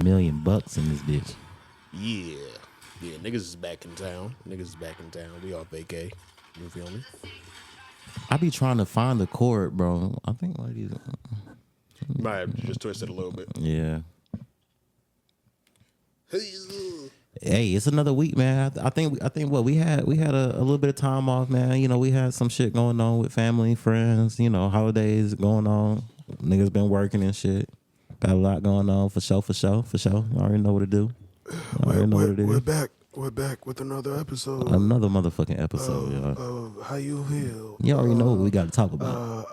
$1 million in this bitch. Yeah. Yeah, niggas is back in town. We all vacay. You feel me? I be trying to find the chord, bro. I think one of these. Might have just twisted a little bit. Yeah. Hey, it's another week, man. I think what we had a little bit of time off, man. You know, we had some shit going on with family, friends. You know, holidays going on. Niggas been working and shit. Got a lot going on for sure. You already know what to do. We're back with another episode. Another motherfucking episode, y'all. How you feel? You already know what we got to talk about.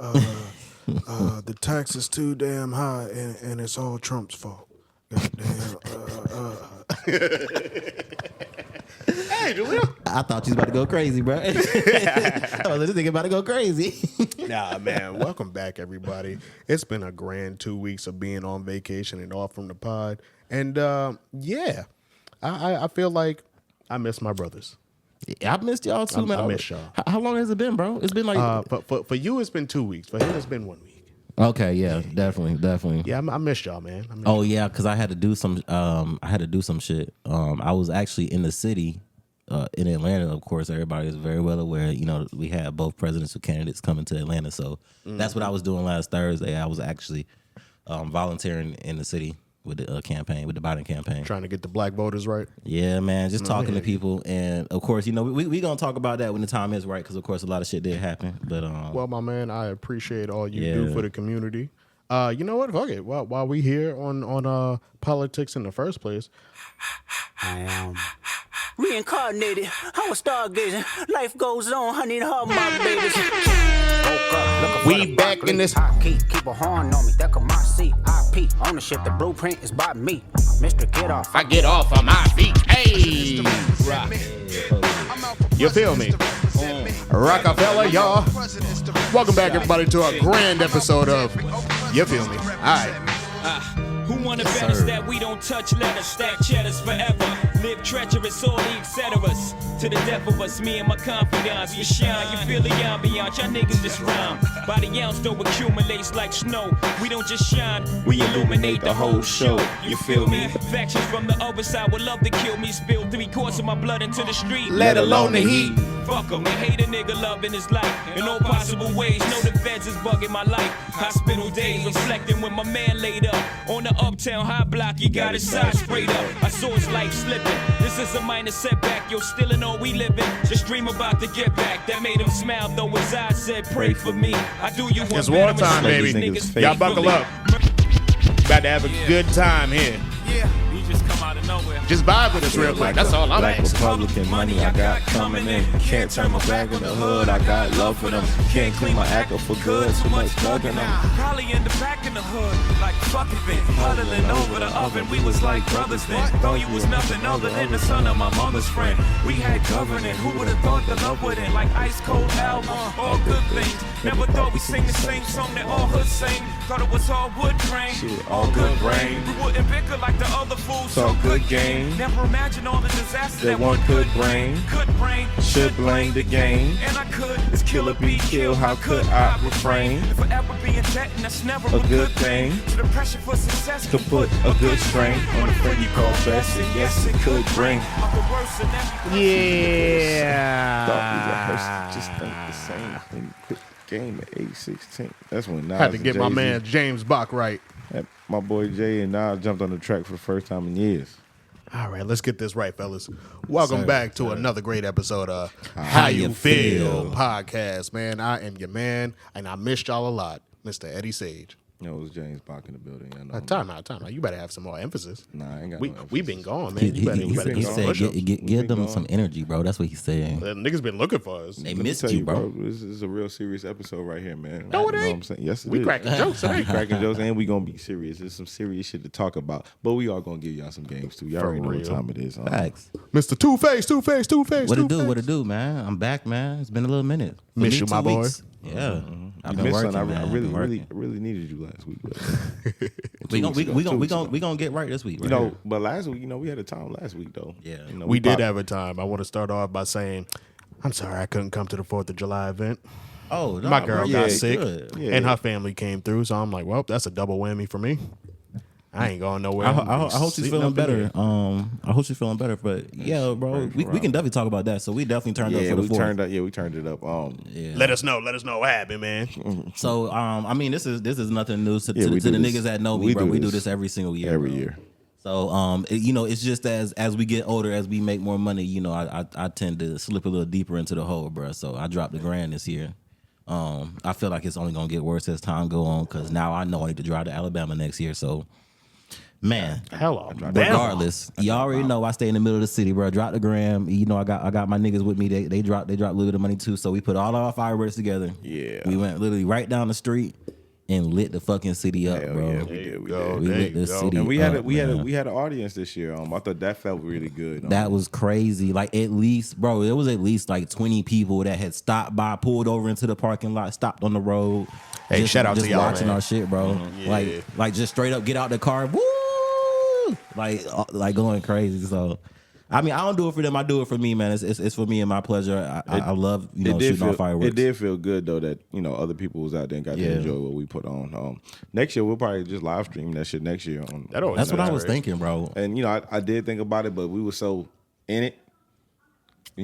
The tax is too damn high, and it's all Trump's fault. Goddamn. Hey, Julia. I thought you was about to go crazy, bro. I was just thinking about to go crazy. Nah, man. Welcome back, everybody. It's been a grand 2 weeks of being on vacation and off from the pod. And, yeah, I feel like I miss my brothers. I missed y'all too, man. I miss y'all. How long has it been, bro? It's been like... For you, it's been 2 weeks. For him, it's been 1 week. Okay, yeah, definitely. Yeah, I miss y'all, man. Yeah, because I had to do some. Shit. I was actually in the city, in Atlanta. Of course, everybody is very well aware. You know, we had both presidential candidates coming to Atlanta, so that's what I was doing last Thursday. I was actually volunteering in the city with the campaign, with the Biden campaign, trying to get the black voters right. Yeah, man, just talking to people, and of course, you know, we gonna talk about that when the time is right, because of course, a lot of shit did happen. But well, my man, I appreciate all you do for the community. You know what? Fuck it. While we here on politics in the first place, I am reincarnated. I was stargazing. Life goes on. I need all my babies. We back in this. Keep a horn on me. That come my seat. IP ownership. The blueprint is by me. Mr. Get Off. I get off on my feet. Hey, rock. You feel me? Rockefeller, y'all. Welcome back, everybody, to a grand episode of You Feel Me? All right. Who wanna bet us that we don't touch letters, stack cheddars forever, live treacherous, all the etceteras, to the death of us, me and my confidants, we shine, you feel the ambiance, y'all niggas just rhyme, by the ounce though accumulates like snow, we don't just shine, we illuminate the whole show, you feel me? Factions from the other side would love to kill me, spill 3/4 of my blood into the street, let alone the heat. Fuck 'em, and hate a nigga loving his life in all possible ways. Know the feds is bugging my life. Hospital days reflecting when my man laid up on the uptown high block. He got his side sprayed up. I saw his life slipping. This is a minor setback. Yo, still in all we living. Just dream about to get back. That made him smile though his eyes said, "Pray for me." I do you one it's wartime, baby. Y'all buckle up. About to have a good time here. Yeah. Just come out of nowhere. Just vibe with us real quick. That's all I'm Black asking. Republican money I got coming in. Can't turn my back in the hood. I got love for them. Can't clean my act up for good. Too much thugging them. Probably in the back in the hood, like fucking been huddling over the oven. We was like brothers then. Though you was nothing other than the son of my mama's friend. We had governing. Who would have thought the love would end? Like ice cold album, all good things. Never thought we sing the same song that all hoods sing. Thought it was all wood grain. Shit, all good brain. We wouldn't bicker like the other fools. So good game. Never imagined all the disaster That one could bring. Could bring. Should blame the game. And I could. It's kill or be killed. How could I refrain? Forever be in debt, and that's never A good thing. So the pressure for success To put a good strain on a friend you call best. And yes, it could bring. Yeah. Just think the same thing. Quit the game at age 16. That's when Nas Had to get my and Jay-Z, man James Bach right. my boy Jay and Nas jumped on the track for the first time in years. All right, let's get this right, fellas. Welcome back to another great episode of How You Feel podcast, man. I am your man, and I missed y'all a lot, Mr. Eddie Sage. You know, it was James Bach in the building. I know. Time out. You better have some more emphasis. Nah, I ain't got we, no emphasis. we been gone, man. He You better do some said, push-ups. give them some energy, bro. That's what he said. The niggas been looking for us. They Let me missed tell you, bro. This is a real serious episode right here, man. No, it You know ain't. what I'm saying? Yes, it We is. cracking jokes We today. cracking jokes, and we gonna be serious. There's some serious shit to talk about, but we are gonna give y'all some games too. Y'all For already know what real. time it is. Facts. Mr. Two-Face. What it do, man? I'm back, man. It's been a little minute. For Miss me, you, 2 my boy. weeks. Yeah, I've You been missed working, something. man. I Been working. really needed you last week. But We gonna get right this week. you Right know, here. but last week, we had a time last week though. Yeah. You know, We did popped- have a time. I want to start off by saying, I'm sorry I couldn't come to the 4th of July event. Oh, no, My girl bro. got yeah, sick, good. Yeah, and yeah. her family came through, so I'm like, well, that's a double whammy for me. I ain't going nowhere. I hope she's feeling better. I hope she's feeling better. But yeah, bro, we can definitely talk about that. So we definitely turned up for the 4th. We turned it up. Let us know what happened, man. So I mean, this is nothing new to the niggas that know me, bro. We do this every single year. Every year. So it's just as we get older, as we make more money, I tend to slip a little deeper into the hole, bro. So I dropped $1,000 this year. I feel like it's only gonna get worse as time go on because now I know I need to drive to Alabama next year. So, man, hello. Regardless, you already know I stay in the middle of the city, bro. Drop the gram. I got my niggas with me. They dropped a little bit of money too. So we put all our fireworks together. Yeah, we went literally right down the street and lit the fucking city up, bro. Yeah, we did. We lit the city and we up, had an audience this year. I thought that felt really good. That was crazy. Like at least, bro, there was at least like 20 people that had stopped by, pulled over into the parking lot, stopped on the road. Hey, shout out to y'all, watching man. Our shit, bro. Yeah. Like just straight up get out the car, woo, like going crazy. So. I mean, I don't do it for them. I do it for me, man. It's for me and my pleasure. I love shooting off fireworks. It did feel good though that other people was out there and got to enjoy what we put on. Next year we'll probably just live stream that shit next year. That's what I was thinking, bro. And I did think about it, but we were so in it.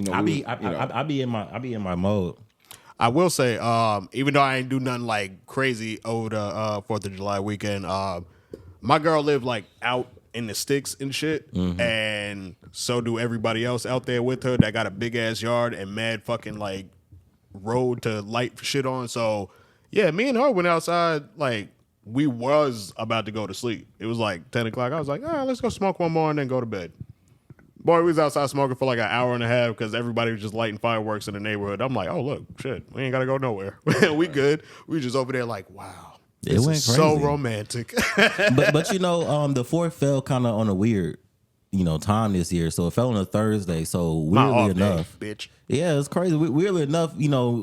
I be in my mode. I will say, even though I ain't do nothing like crazy over the 4th of July weekend, my girl lived like out in the sticks and shit, and so do everybody else out there with her that got a big ass yard and mad fucking like road to light shit on. So yeah, me and her went outside like we was about to go to sleep. It was like 10 o'clock. I was like, let's go smoke one more and then go to bed. Boy, we was outside smoking for like an hour and a half because everybody was just lighting fireworks in the neighborhood. I'm like, oh look, shit, we ain't gotta go nowhere. We good. We just over there like, wow. It went crazy. So romantic. but the 4th fell kind of on a weird, time this year. So it fell on a Thursday. So weirdly enough, bitch. Yeah, it's crazy. Weirdly enough,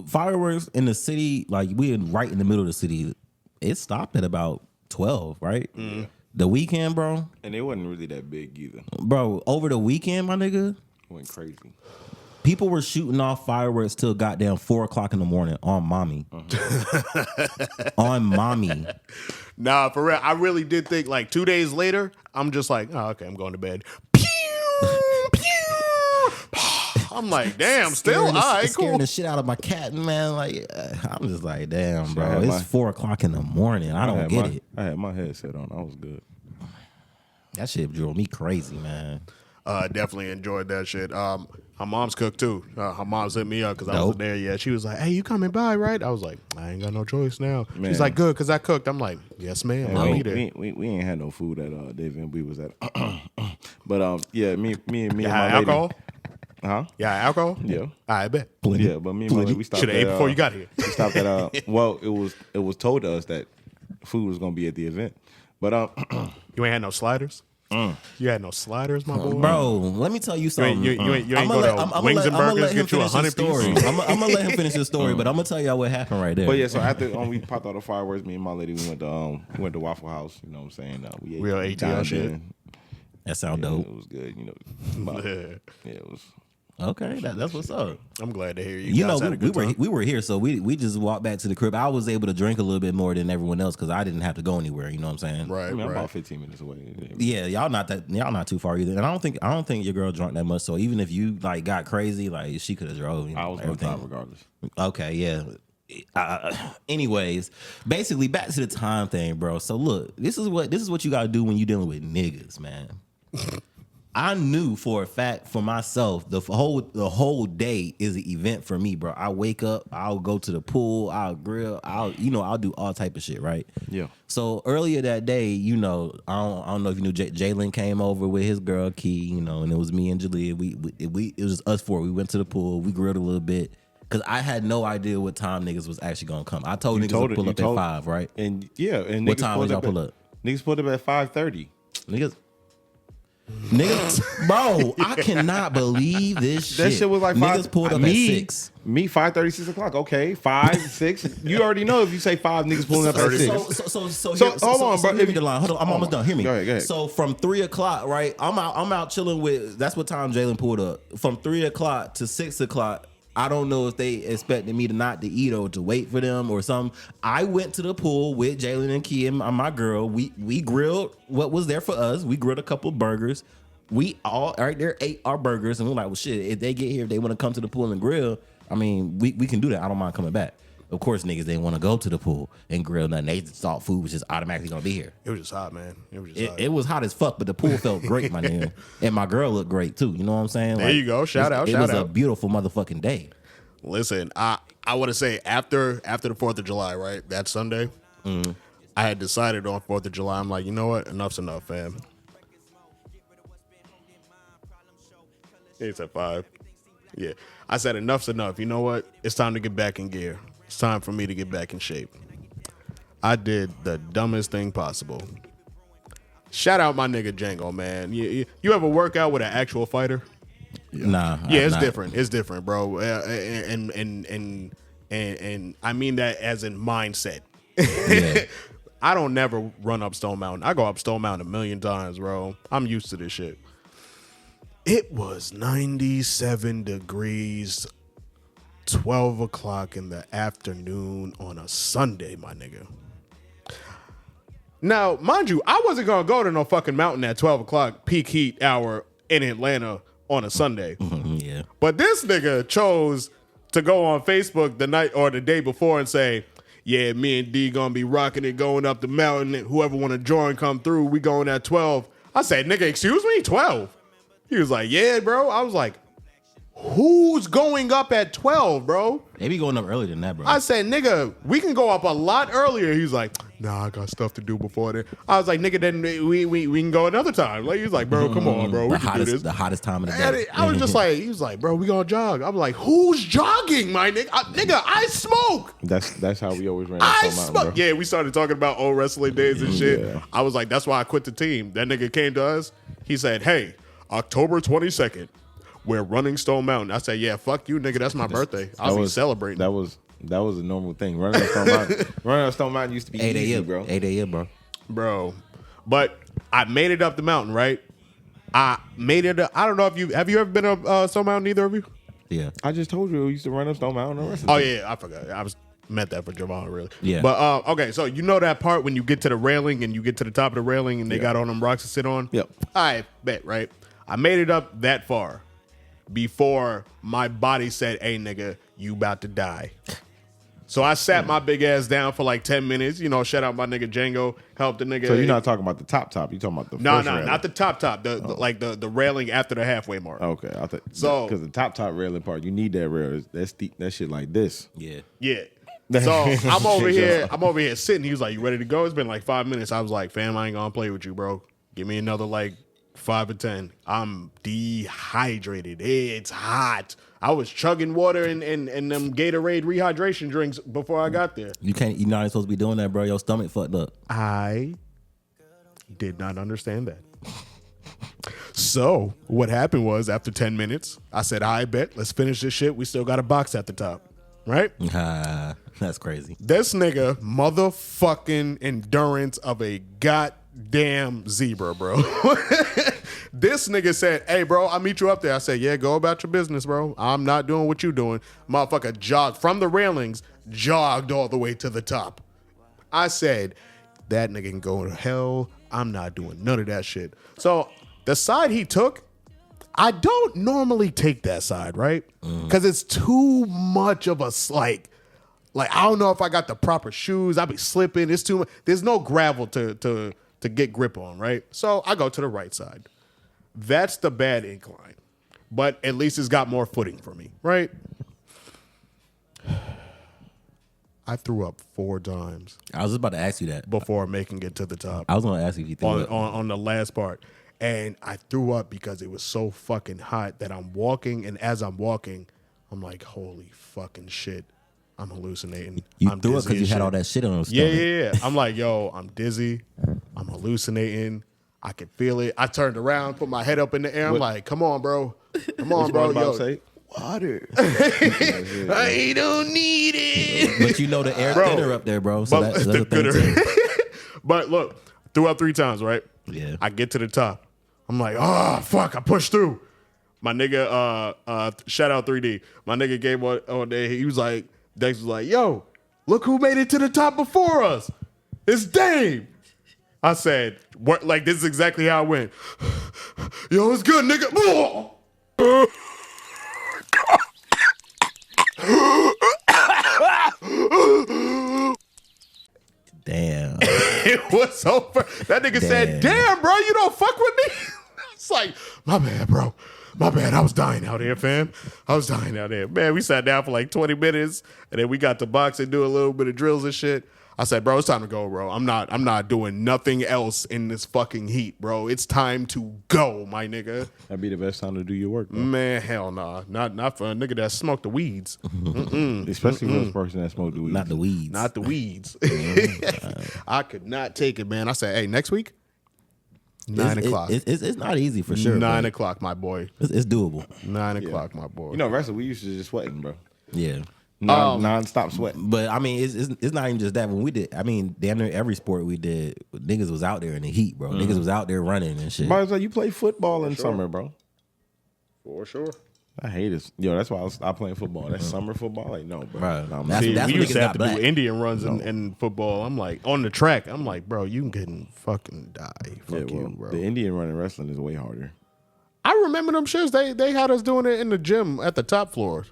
fireworks in the city, like we're right in the middle of the city. It stopped at about 12, right? Mm. The weekend, bro. And it wasn't really that big either, bro. Over the weekend, my nigga, it went crazy. People were shooting off fireworks till goddamn 4 o'clock in the morning on mommy. On mommy. Nah, for real. I really did think like 2 days later, I'm just like, oh, okay, I'm going to bed. Pew, pew. I'm like, damn, still? All right, cool. Scaring the shit out of my cat, man. Like, I'm just like, damn, bro. It's 4 o'clock in the morning. I don't get it. I had my headset on. I was good. That shit drove me crazy, man. Definitely enjoyed that shit. Her mom's cooked too. Her mom's hit me up because I wasn't there yet. She was like, "Hey, you coming by, right?" I was like, "I ain't got no choice now." Man. She's like, "Good, because I cooked." I'm like, "Yes, ma'am. I'll be there." We ain't had no food at Dave and we was at. But yeah, me and my alcohol? lady. Huh? Yeah, alcohol. Yeah, I bet. Plenty. Yeah, but me and my lady, we stopped. Should have ate before you got here. We stopped at. Well, it was told to us that food was gonna be at the event, but you ain't had no sliders. You had no sliders, my boy. Bro, let me tell you something. You ain't go to Wings and Burgers get you 100 pieces. I'm gonna let him finish his story, but I'm gonna tell y'all what happened right there. But yeah, so after we popped all the fireworks, me and my lady we went to Waffle House. You know what I'm saying? We ate real ATL shit. That sound dope. It was good. Yeah, it was. Okay, that's what's up. I'm glad to hear you. We were here, so we just walked back to the crib. I was able to drink a little bit more than everyone else because I didn't have to go anywhere. You know what I'm saying? Right. I'm about 15 minutes away. Yeah, y'all not too far either. And I don't think your girl drunk that much. So even if you like got crazy, like she could have drove. I was gonna drive regardless. Okay, yeah. Anyways, basically back to the time thing, bro. So look, this is what you gotta do when you dealing with niggas, man. I knew for a fact for myself the whole day is an event for me, bro. I wake up, I'll go to the pool, I'll grill, I'll do all type of shit, right? Yeah. So earlier that day, I don't know if you knew, Jalen came over with his girl Key, and it was me and Jalea. It was us four. We went to the pool, we grilled a little bit. Cause I had no idea what time niggas was actually gonna come. I told niggas to pull up at 5, right? And yeah, and what time did y'all pull up? Niggas pulled up at 5:30. Niggas, bro, I cannot believe this shit. That shit was like niggas pulled up at 6. Me 5:30, 6 o'clock. Okay, 5, 6. You already know if you say 5, niggas pulling up at 6. So hold on, bro. Hear me the line. Hold on, I'm almost done. Hear me. Go ahead. So from 3 o'clock, right? I'm out chilling with. That's what time Jalen pulled up. From 3 o'clock to 6 o'clock, I don't know if they expected me to not to eat or to wait for them or something. I went to the pool with Jalen and Key and my girl. We grilled what was there for us. We grilled a couple burgers. We all right there ate our burgers, and we're like, well, shit. If they get here, if they want to come to the pool and grill, I mean, we can do that. I don't mind coming back. Of course, niggas didn't want to go to the pool and grill nothing. They thought food was just automatically gonna be here. It was just hot, man. It was hot as fuck, but the pool felt great, my nigga. And my girl looked great too. You know what I'm saying? There you go. Shout out. It was a beautiful motherfucking day. Listen, I want to say after the 4th of July, right? That Sunday, I had decided on 4th of July. I'm like, you know what? Enough's enough, fam. It's at 5. Yeah, I said enough's enough. You know what? It's time to get back in gear. It's time for me to get back in shape. I did the dumbest thing possible. Shout out my nigga Django, man. You ever work out with an actual fighter? Nah. Yeah, it's different. It's different, bro. And I mean that as in mindset. Yeah. I don't never run up Stone Mountain. I go up Stone Mountain 1,000,000 times, bro. I'm used to this shit. It was 97 degrees, 12 o'clock in the afternoon on a Sunday, my nigga. Now, mind you, I wasn't going to go to no fucking mountain at 12 o'clock peak heat hour in Atlanta on a Sunday. Yeah. But this nigga chose to go on Facebook the night or the day before and say, yeah, me and D going to be rocking it going up the mountain. Whoever want to join, come through. We going at 12. I said, nigga, excuse me? 12? He was like, yeah, bro. I was like, who's going up at 12, bro? They be going up earlier than that, bro. I said, nigga, we can go up a lot earlier. He's like, nah, I got stuff to do before then. I was like, nigga, then we can go another time. Like, he's like, bro, come on, bro. We can do this. The hottest time of the day. And I was just like, he was like, bro, we gonna jog. I'm like, who's jogging, my nigga? Nigga, I smoke. That's how we always ran. I smoke. Yeah, we started talking about old wrestling days and shit. Yeah. I was like, that's why I quit the team. That nigga came to us. He said, hey, October 22nd. We're running Stone Mountain. I said, yeah, fuck you, nigga. That's my birthday. I was celebrating. That was a normal thing. Running up Stone Mountain. Running up Stone Mountain used to be 8 easy, a.m., bro. 8 a.m., bro. Bro. But I made it up the mountain, right? I made it. I don't know if have you ever been up Stone Mountain, either of you? Yeah. I just told you we used to run up Stone Mountain. Oh, yeah, I forgot. I meant that for Javon, really. Yeah. But, okay, so you know that part when you get to the railing and you get to the top of the railing and they got all them rocks to sit on? Yep. I bet, right? I made it up that far before my body said, hey, nigga, you about to die. So I sat my big ass down for like 10 minutes. You know, shout out my nigga Django, helped the nigga. So you're not talking about the top. You're talking about the No, first railing. not the top. The railing after the halfway mark. Okay, I thought So- because the top railing part, you need that rail. That's steep. That shit like this. Yeah. Yeah. So I'm over here sitting. He was like, you ready to go? It's been like 5 minutes. I was like, fam, I ain't gonna play with you, bro. Give me another like 5 or 10. I'm dehydrated. It's hot. I was chugging water and them Gatorade rehydration drinks before I got there. You're not supposed to be doing that, bro. Your stomach fucked up. I did not understand that. So what happened was after 10 minutes, I said, I bet, let's finish this shit. We still got a box at the top. Right? That's crazy. This nigga, motherfucking endurance of a goddamn zebra, bro. This nigga said, hey, bro, I'll meet you up there. I said, yeah, go about your business, bro. I'm not doing what you doing. Motherfucker jogged from the railings, jogged all the way to the top. I said, that nigga can go to hell. I'm not doing none of that shit. So the side he took, I don't normally take that side, right? Because it's too much of a like I don't know if I got the proper shoes. I be slipping. It's too much. There's no gravel to get grip on, right? So I go to the right side. That's the bad incline, but at least it's got more footing for me, right? I threw up 4 times I was just about to ask you that. before making it to the top. I was going to ask you if you think on the last part. And I threw up because it was so fucking hot that I'm walking, and as I'm walking, I'm like, holy fucking shit. I'm hallucinating. you I'm threw it dizzy because you as had shit. all that shit on your stomach. Yeah. I'm like, yo, I'm dizzy. I'm hallucinating. I can feel it. I turned around, put my head up in the air. I'm like, come on, bro. Come on, bro. Yo, Say? Water. I don't need it. But you know the air thinner up there, bro. So But that's a thing too. But look, threw up 3 times, right? Yeah. I get to the top. I'm like, oh, fuck, I pushed through. My nigga, shout out 3D. My nigga gave one day. He was like, Dex was like, yo, look who made it to the top before us. It's Dame. I said, what? Like, this is exactly how it went. Yo, it's good, nigga. Damn. It was over. That nigga said, damn, bro, you don't fuck with me? It's like, my bad, bro. My bad. I was dying out here, fam. I was dying out there. Man, we sat down for like 20 minutes, and then we got to box and do a little bit of drills and shit. I said, bro, it's time to go, bro. I'm not doing nothing else in this fucking heat, bro. It's time to go, my nigga. That'd be the best time to do your work, bro. Man, hell nah. Not for a nigga that smoked the weeds. Especially for this person that smoked the weeds. Not the weeds. Not the weeds. I could not take it, man. I said, hey, next week, 9 o'clock. It's not easy for sure. 9 o'clock, my boy. It's doable. 9 o'clock, my boy. You know, wrestling, we used to just sweating, bro. Yeah. Non-stop sweating. But I mean, it's not even just that. When we did, I mean, damn near every sport we did, niggas was out there in the heat, bro. Niggas was out there running and shit. Might as well you play football in summer, bro. For sure. I hate it. Yo, that's why I stopped playing football. That's summer football. Like, no, bro. Right. No, That's See, when we used niggas to have got to do black. Indian runs in football. I'm like, on the track, I'm like, bro, you can fucking die. Fuck you, bro. The Indian running wrestling is way harder. I remember them shits. They had us doing it in the gym at the top floor.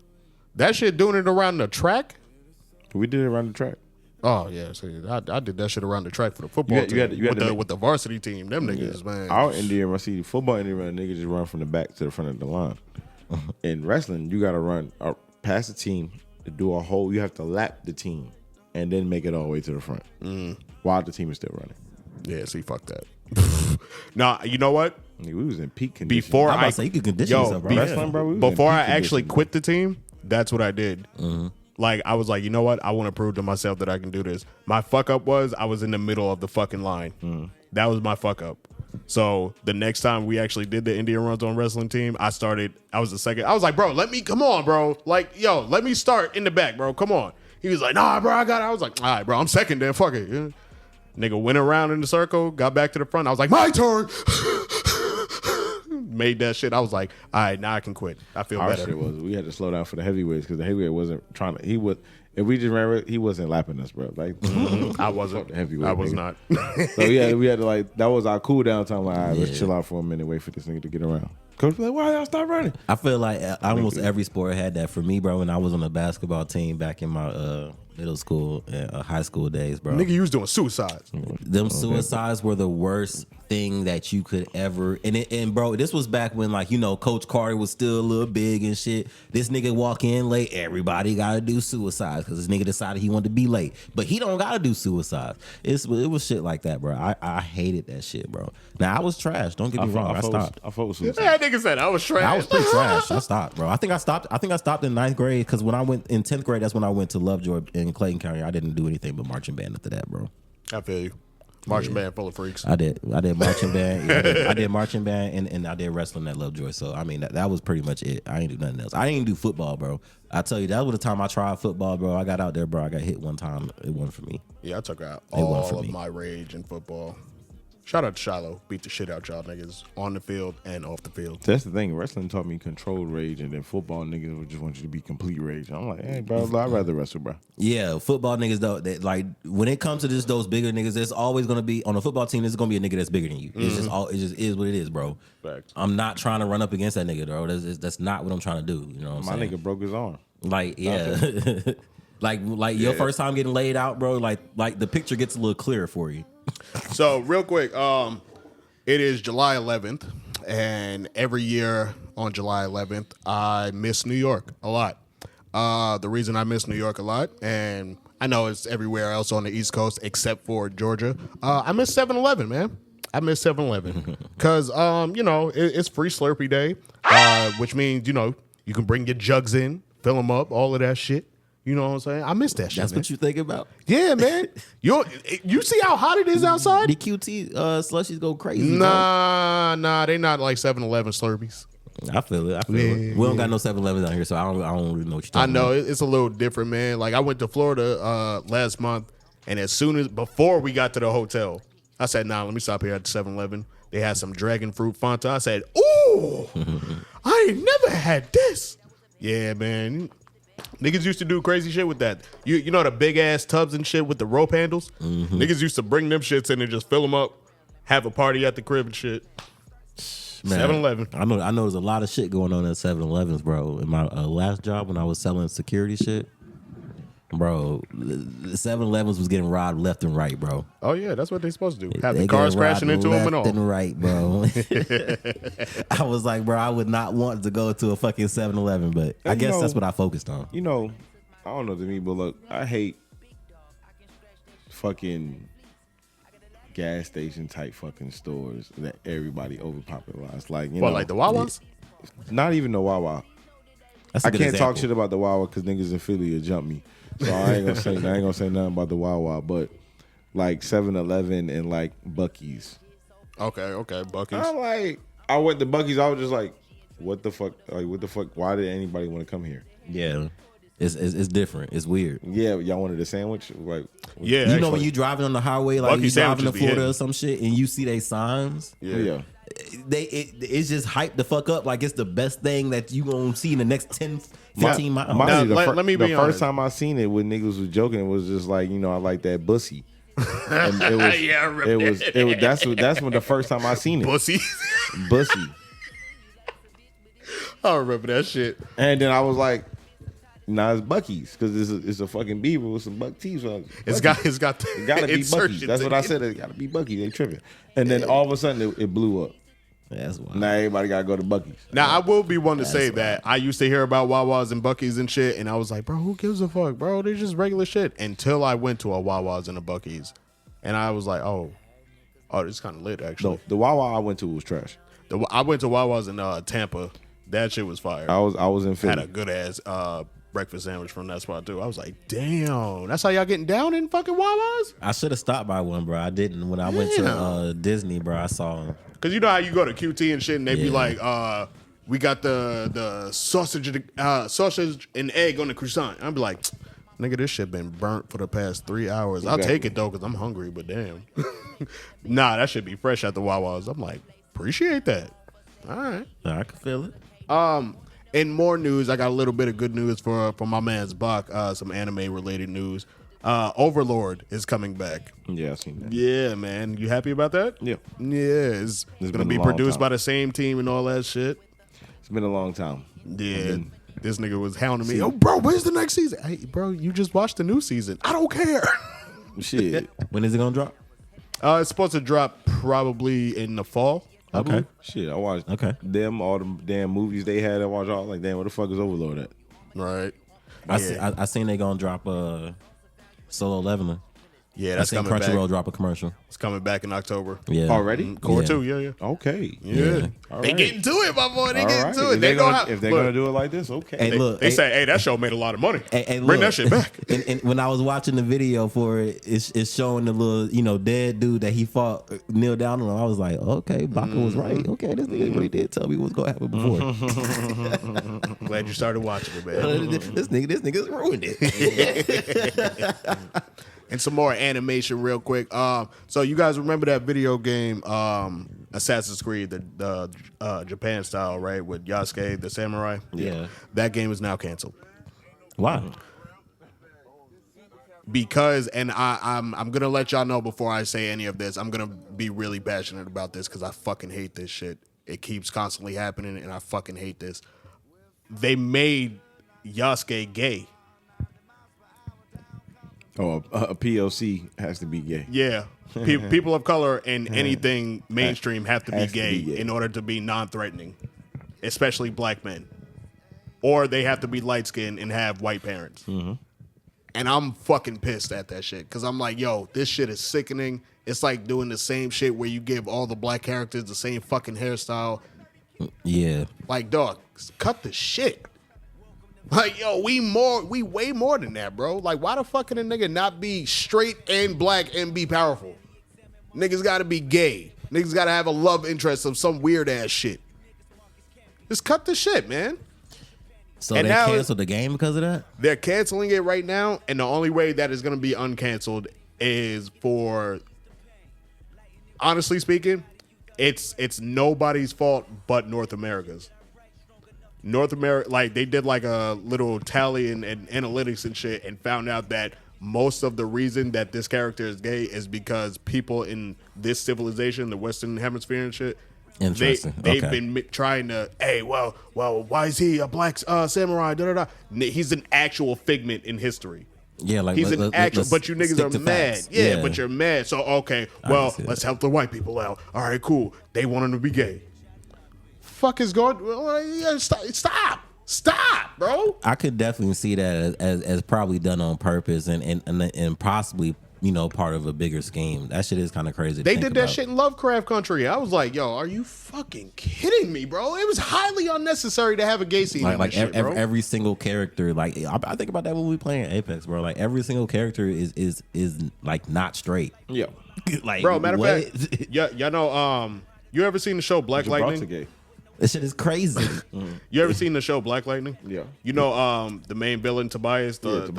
That shit doing it around the track? We did it around the track. Oh, yeah. See, I did that shit around the track for the football team. With the varsity team. Them niggas, man. Our Indian run, see, football Indian run, niggas just run from the back to the front of the line. In wrestling, you got to run past the team to do a whole, you have to lap the team and then make it all the way to the front while the team is still running. Yeah, see, fuck that. Nah, you know what? Nigga, we was in peak condition. Before I'm about I to say you could condition yourself, bro. wrestling, bro, we was in before peak I actually condition, quit the team, that's what I did. Like, I was like, you know what? I want to prove to myself that I can do this. My fuck up was I was in the middle of the fucking line. That was my fuck up. So the next time we actually did the Indian runs on wrestling team, I was the second. I was like, bro, come on, bro. Like, yo, let me start in the back, bro. Come on. He was like, nah, bro, I got it. I was like, all right, bro, I'm second then. Fuck it. Yeah. Nigga went around in the circle, got back to the front. I was like, my turn. Made that shit. I was like, all right, now I can quit. I feel Our better. shit was we had to slow down for the heavyweights because the heavyweight wasn't trying to. He was. If we just ran, he wasn't lapping us, bro. Like I wasn't. the heavyweight. I was nigga. not. So we had to like that was our cool down time. Like, all right, let's chill out for a minute, wait for this nigga to get around. Coach was like, why y'all stop running? I feel like almost every sport had that for me, bro. When I was on the basketball team back in my middle school and high school days, bro. Nigga, you was doing suicides. Them suicides were the worst thing that you could ever. And bro, this was back when, like, you know, Coach Carter was still a little big and shit. This nigga walk in late, everybody gotta do suicides because this nigga decided he wanted to be late, but he don't gotta do suicides. It was shit like that, bro. I hated that shit, bro. Now I was trash. Don't get me wrong. I stopped. I fought with suicide. That nigga said I was trash. I was pretty trash. I stopped, bro. I think I stopped in 9th grade because when I went in 10th grade, that's when I went to Lovejoy in Clayton County. I didn't do anything but marching band after that, bro. I feel you. Marching band full of freaks. I did marching band. Yeah, I did marching band and I did wrestling at Lovejoy. So I mean that was pretty much it. I ain't do nothing else. I didn't do football, bro. I tell you, that was the time I tried football, bro. I got out there, bro. I got hit one time. It wasn't for me. Yeah, I took out It wasn't all for of me. my rage in football. Shout out to Shiloh. Beat the shit out y'all niggas on the field and off the field. That's the thing. Wrestling taught me controlled rage, and then football niggas would just want you to be complete rage. I'm like, hey, bro, I'd rather wrestle, bro. Yeah, football niggas though, that, like when it comes to those bigger niggas, there's always gonna be on a football team. There's gonna be a nigga that's bigger than you. It's just it just is what it is, bro. Facts. I'm not trying to run up against that nigga, bro. That's not what I'm trying to do. You know what My I'm saying? nigga broke his arm. Like, yeah. like your first time getting laid out, bro, like the picture gets a little clearer for you. So real quick, it is July 11th, and every year on July 11th, I miss New York a lot. The reason I miss New York a lot, and I know it's everywhere else on the East Coast except for Georgia, I miss 7-Eleven, man. I miss 7-Eleven because, you know, it's free Slurpee day, which means, you know, you can bring your jugs in, fill them up, all of that shit. You know what I'm saying? I miss that shit. That's man. what you think about? Yeah, man. You see how hot it is outside? The QT slushies go crazy. Nah, they not like 7-Eleven Slurpees. Bro. I feel it. We don't got no 7-Elevens out here, so I don't really know what you're I talking know about. it's a little different, man. Like I went to Florida last month, and before we got to the hotel, I said, "Nah, let me stop here at the 7-Eleven." They had some dragon fruit Fanta. I said, ooh, I ain't never had this. Yeah, man. Niggas used to do crazy shit with that. You know the big ass tubs and shit with the rope handles? Niggas used to bring them shits in and just fill them up, have a party at the crib and shit. 7-Eleven. I know there's a lot of shit going on at 7-Elevens, bro. In my last job when I was selling security shit, bro, the 7-Elevens was getting robbed left and right, bro. Oh, yeah, that's what they supposed to do. Have They the cars getting robbed crashing into them and all. left and right, bro. I was like, bro, I would not want to go to a fucking 7-Eleven, but I guess that's what I focused on. You know, I don't know to me, but look, I hate fucking gas station type fucking stores that everybody overpopularized. Like, you know, Like the Wawas? Not even the Wawa. That's a I good can't example. talk shit about the Wawa because niggas in Philly will jump me. So I ain't gonna say nothing about the Wawa, but like 7-Eleven and like Buc-ee's. Okay, Buc-ee's. I'm like, I went to Buc-ee's. I was just like, what the fuck? Like, what the fuck? Why did anybody want to come here? Yeah. It's different. It's weird. Yeah, y'all wanted a sandwich? Like, Yeah, You know when you driving on the highway, like Buc-ee you driving to sandwiches be Florida or hitting. some shit, and you see they signs, yeah. it's just hyped the fuck up like it's the best thing that you gonna see in the next 10, 15 miles. Mind you, let me be the honest. first time I seen it when niggas was joking, it was just like, you know, I like that bussy. And it was, Yeah, I remember it was that's when the first time I seen it. Pussy. Bussy. I remember that shit. And then I was like, nah, it's Buc-ee's because it's a fucking beaver with some buck teeth. So It's got it gotta be Buc-ee's. That's what I said. It gotta be Buc-ee's. They tripping. And then all of a sudden it blew up. That's why. Now everybody gotta go to Buc-ee's. Now I will be one to say that I used to hear about Wawas and Buc-ee's and shit, and I was like, bro, who gives a fuck, bro? They're just regular shit. Until I went to a Wawas and a Buc-ee's, and I was like, oh, this is kind of lit actually. No, the Wawa I went to was trash. I went to Wawa's in Tampa. That shit was fire. I was in Philly. Had a good ass breakfast sandwich from that spot too. I was like, damn, that's how y'all getting down in fucking Wawa's? I should have stopped by one, bro. I didn't. When I went to Disney, bro, I saw them. Cause you know how you go to QT and shit, and they be Yeah. like, we got the sausage and egg on the croissant. I'd be like, nigga, this shit been burnt for the past 3 hours. I'll take it though, cause I'm hungry. But damn, nah, that should be fresh at the Wawa's. I'm like, appreciate that. All right. I can feel it. In more news, I got a little bit of good news for my man's Bach. Some anime related news. Overlord is coming back. Yeah, I seen that. Yeah, man. You happy about that? Yeah. Yeah, it's been gonna a be long produced time. by the same team and all that shit. It's been a long time. Yeah. This nigga was hounding me. Oh, bro, where's the next season? Hey, bro, you just watched the new season. I don't care. Shit. When is it gonna drop? It's supposed to drop probably in the fall. I Okay. believe. Shit, I watched Okay. them, all the damn movies they had. I watched all like, damn, what the fuck is Overlord at? Right. I seen they gonna drop Solo Leveling. Yeah, I that's seen coming Crunchyroll back. drop a commercial. It's coming back in October. Yeah. Already? Core Yeah. 2, yeah. Okay. Yeah. All They right. getting to it, my boy. They All getting right. to it. If They they're know gonna, how. if they're look, gonna do it like this, okay. Hey, look. They say, hey, that show made a lot of money. Hey, Bring that shit back. And when I was watching the video for it, it's showing the little, dead dude that he fought, kneel down on him. I was like, okay, Baca was right. Okay, this nigga really did tell me what's gonna happen before. Glad you started watching it, man. this nigga's ruined it. And some more animation real quick. So you guys remember that video game, Assassin's Creed, the Japan style, right? With Yasuke, the samurai? Yeah. That game is now canceled. Why? Because, and I'm gonna let y'all know before I say any of this, I'm gonna be really passionate about this because I fucking hate this shit. It keeps constantly happening and I fucking hate this. They made Yasuke gay. Oh, a POC has to be gay. Yeah. People of color and anything mainstream have to be Has to gay be gay. in order to be non-threatening, especially black men. Or they have to be light-skinned and have white parents. Mm-hmm. And I'm fucking pissed at that shit because I'm like, yo, this shit is sickening. It's like doing the same shit where you give all the black characters the same fucking hairstyle. Yeah. Like, dog, cut the shit. Like, yo, we way more than that, bro. Like, why the fuck can a nigga not be straight and black and be powerful? Niggas gotta be gay. Niggas gotta have a love interest of some weird ass shit. Just cut the shit, man. So And they now canceled the game because of that? They're canceling it right now, and the only way that is gonna be uncanceled is for, honestly speaking, it's nobody's fault but North America's. North America, like they did like a little tally and analytics and shit, and found out that most of the reason that this character is gay is because people in this civilization, the Western Hemisphere and shit, they've been trying to, hey, well, why is he a black samurai? Da, da, da. He's an actual figment in history. Yeah, like he's an actual, but you niggas are mad. Facts. Yeah, but you're mad. So okay, well, let's help the white people out. All right, cool. They want him to be gay. Fuck is going? Stop, bro. I could definitely see that as probably done on purpose and possibly, you know, part of a bigger scheme. That shit is kind of crazy. They did that shit in Lovecraft Country. I was like, yo, are you fucking kidding me, bro? It was highly unnecessary to have a gay scene in this shit, bro. Every single character, like I think about that when we playing Apex, bro. Like every single character is like not straight. Yeah, like bro. Matter of fact, y'all know, you ever seen the show Black Lightning? This shit is crazy. You ever seen the show Black Lightning? Yeah. You know the main villain Tobias, the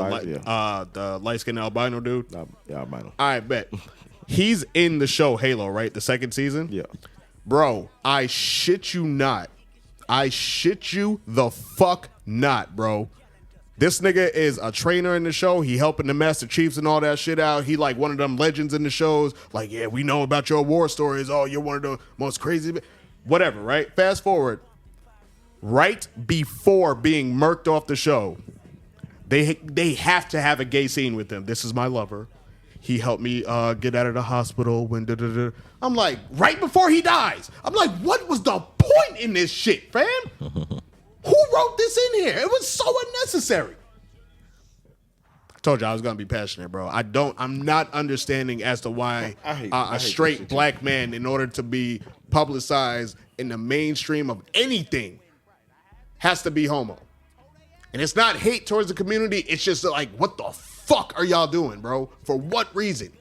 light-skinned albino dude? Yeah, albino. All right, bet. He's in the show Halo, right? The second season? Yeah. Bro, I shit you not. I shit you the fuck not, bro. This nigga is a trainer in the show. He helping the Master Chiefs and all that shit out. He like one of them legends in the shows. Like, yeah, we know about your war stories. Oh, you're one of the most crazy... Whatever, right? Fast forward. Right before being murked off the show, they have to have a gay scene with him. This is my lover. He helped me get out of the hospital when I'm like, right before he dies. I'm like, what was the point in this shit, fam? Who wrote this in here? It was so unnecessary. I told you I was gonna be passionate, bro. I'm not understanding as to why a straight black man, in order to be publicized in the mainstream of anything, has to be homo. And it's not hate towards the community. It's just like, what the fuck are y'all doing, bro? For what reason?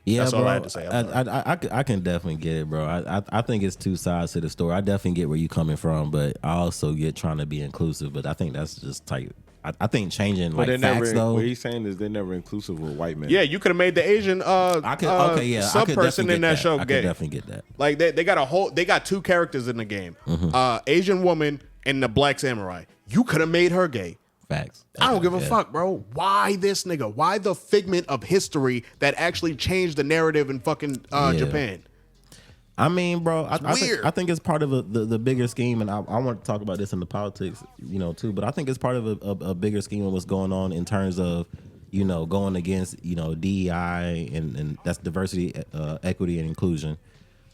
Yeah, that's bro, all I had to say. I can definitely get it, bro. I think it's two sides to the story. I definitely get where you coming from, but I also get trying to be inclusive. But I think that's just tight. I think changing like facts though. What he's saying is they're never inclusive with white men. Yeah, you could have made the Asian sub person in that show gay. I could definitely get that. Like they got two characters in the game, Asian woman and the black samurai. You could have made her gay. Facts. I don't give a fuck, bro. Why this nigga? Why the figment of history that actually changed the narrative in fucking Japan? I mean, bro, I think it's part of the bigger scheme, and I want to talk about this in the politics, you know, too. But I think it's part of a bigger scheme of what's going on in terms of, you know, going against, you know, DEI and that's diversity, equity, and inclusion,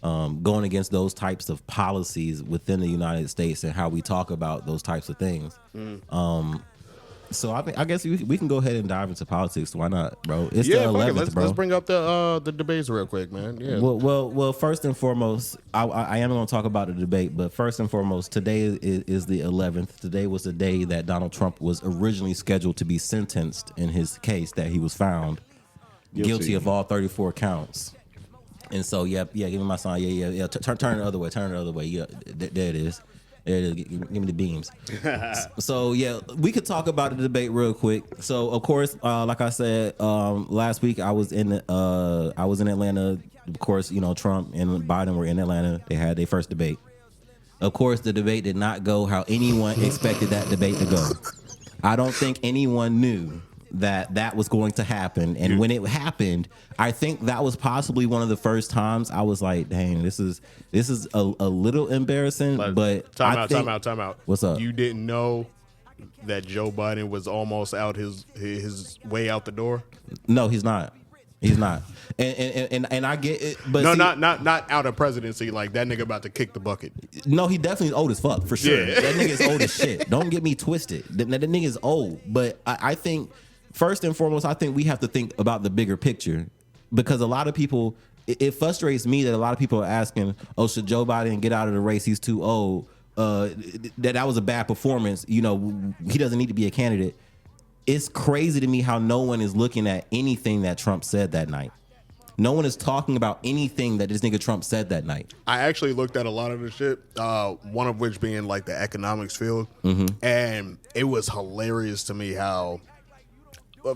going against those types of policies within the United States and how we talk about those types of things. So I guess we can go ahead and dive into politics. Why not, bro? It's the 11th, bro. Let's bring up the debates real quick, man. Yeah. Well. First and foremost, I am going to talk about the debate, but first and foremost, today is the 11th. Today was the day that Donald Trump was originally scheduled to be sentenced in his case that he was found guilty of all 34 counts. And so, give me my sign. Yeah. Turn it the other way. Turn it the other way. Yeah, there it is. There it is. Give me the beams. So we could talk about the debate real quick. So of course, like I said last week, I was in Atlanta. Of course, you know, Trump and Biden were in Atlanta. They had their first debate. Of course, the debate did not go how anyone expected that debate to go. I don't think anyone knew that was going to happen, and when it happened, I think that was possibly one of the first times I was like, "Dang, this is a little embarrassing." But time out. What's up? You didn't know that Joe Biden was almost out his way out the door? No, he's not. He's not. And I get it, but no, not out of presidency. Like that nigga about to kick the bucket. No, he definitely old as fuck for sure. Yeah. That nigga is old as shit. Don't get me twisted. That nigga is old, but I think. First and foremost, I think we have to think about the bigger picture, because a lot of people, it frustrates me that a lot of people are asking, oh, should Joe Biden get out of the race? He's too old. That was a bad performance. You know, he doesn't need to be a candidate. It's crazy to me how no one is looking at anything that Trump said that night. No one is talking about anything that this nigga Trump said that night. I actually looked at a lot of the shit, one of which being like the economics field, and it was hilarious to me how...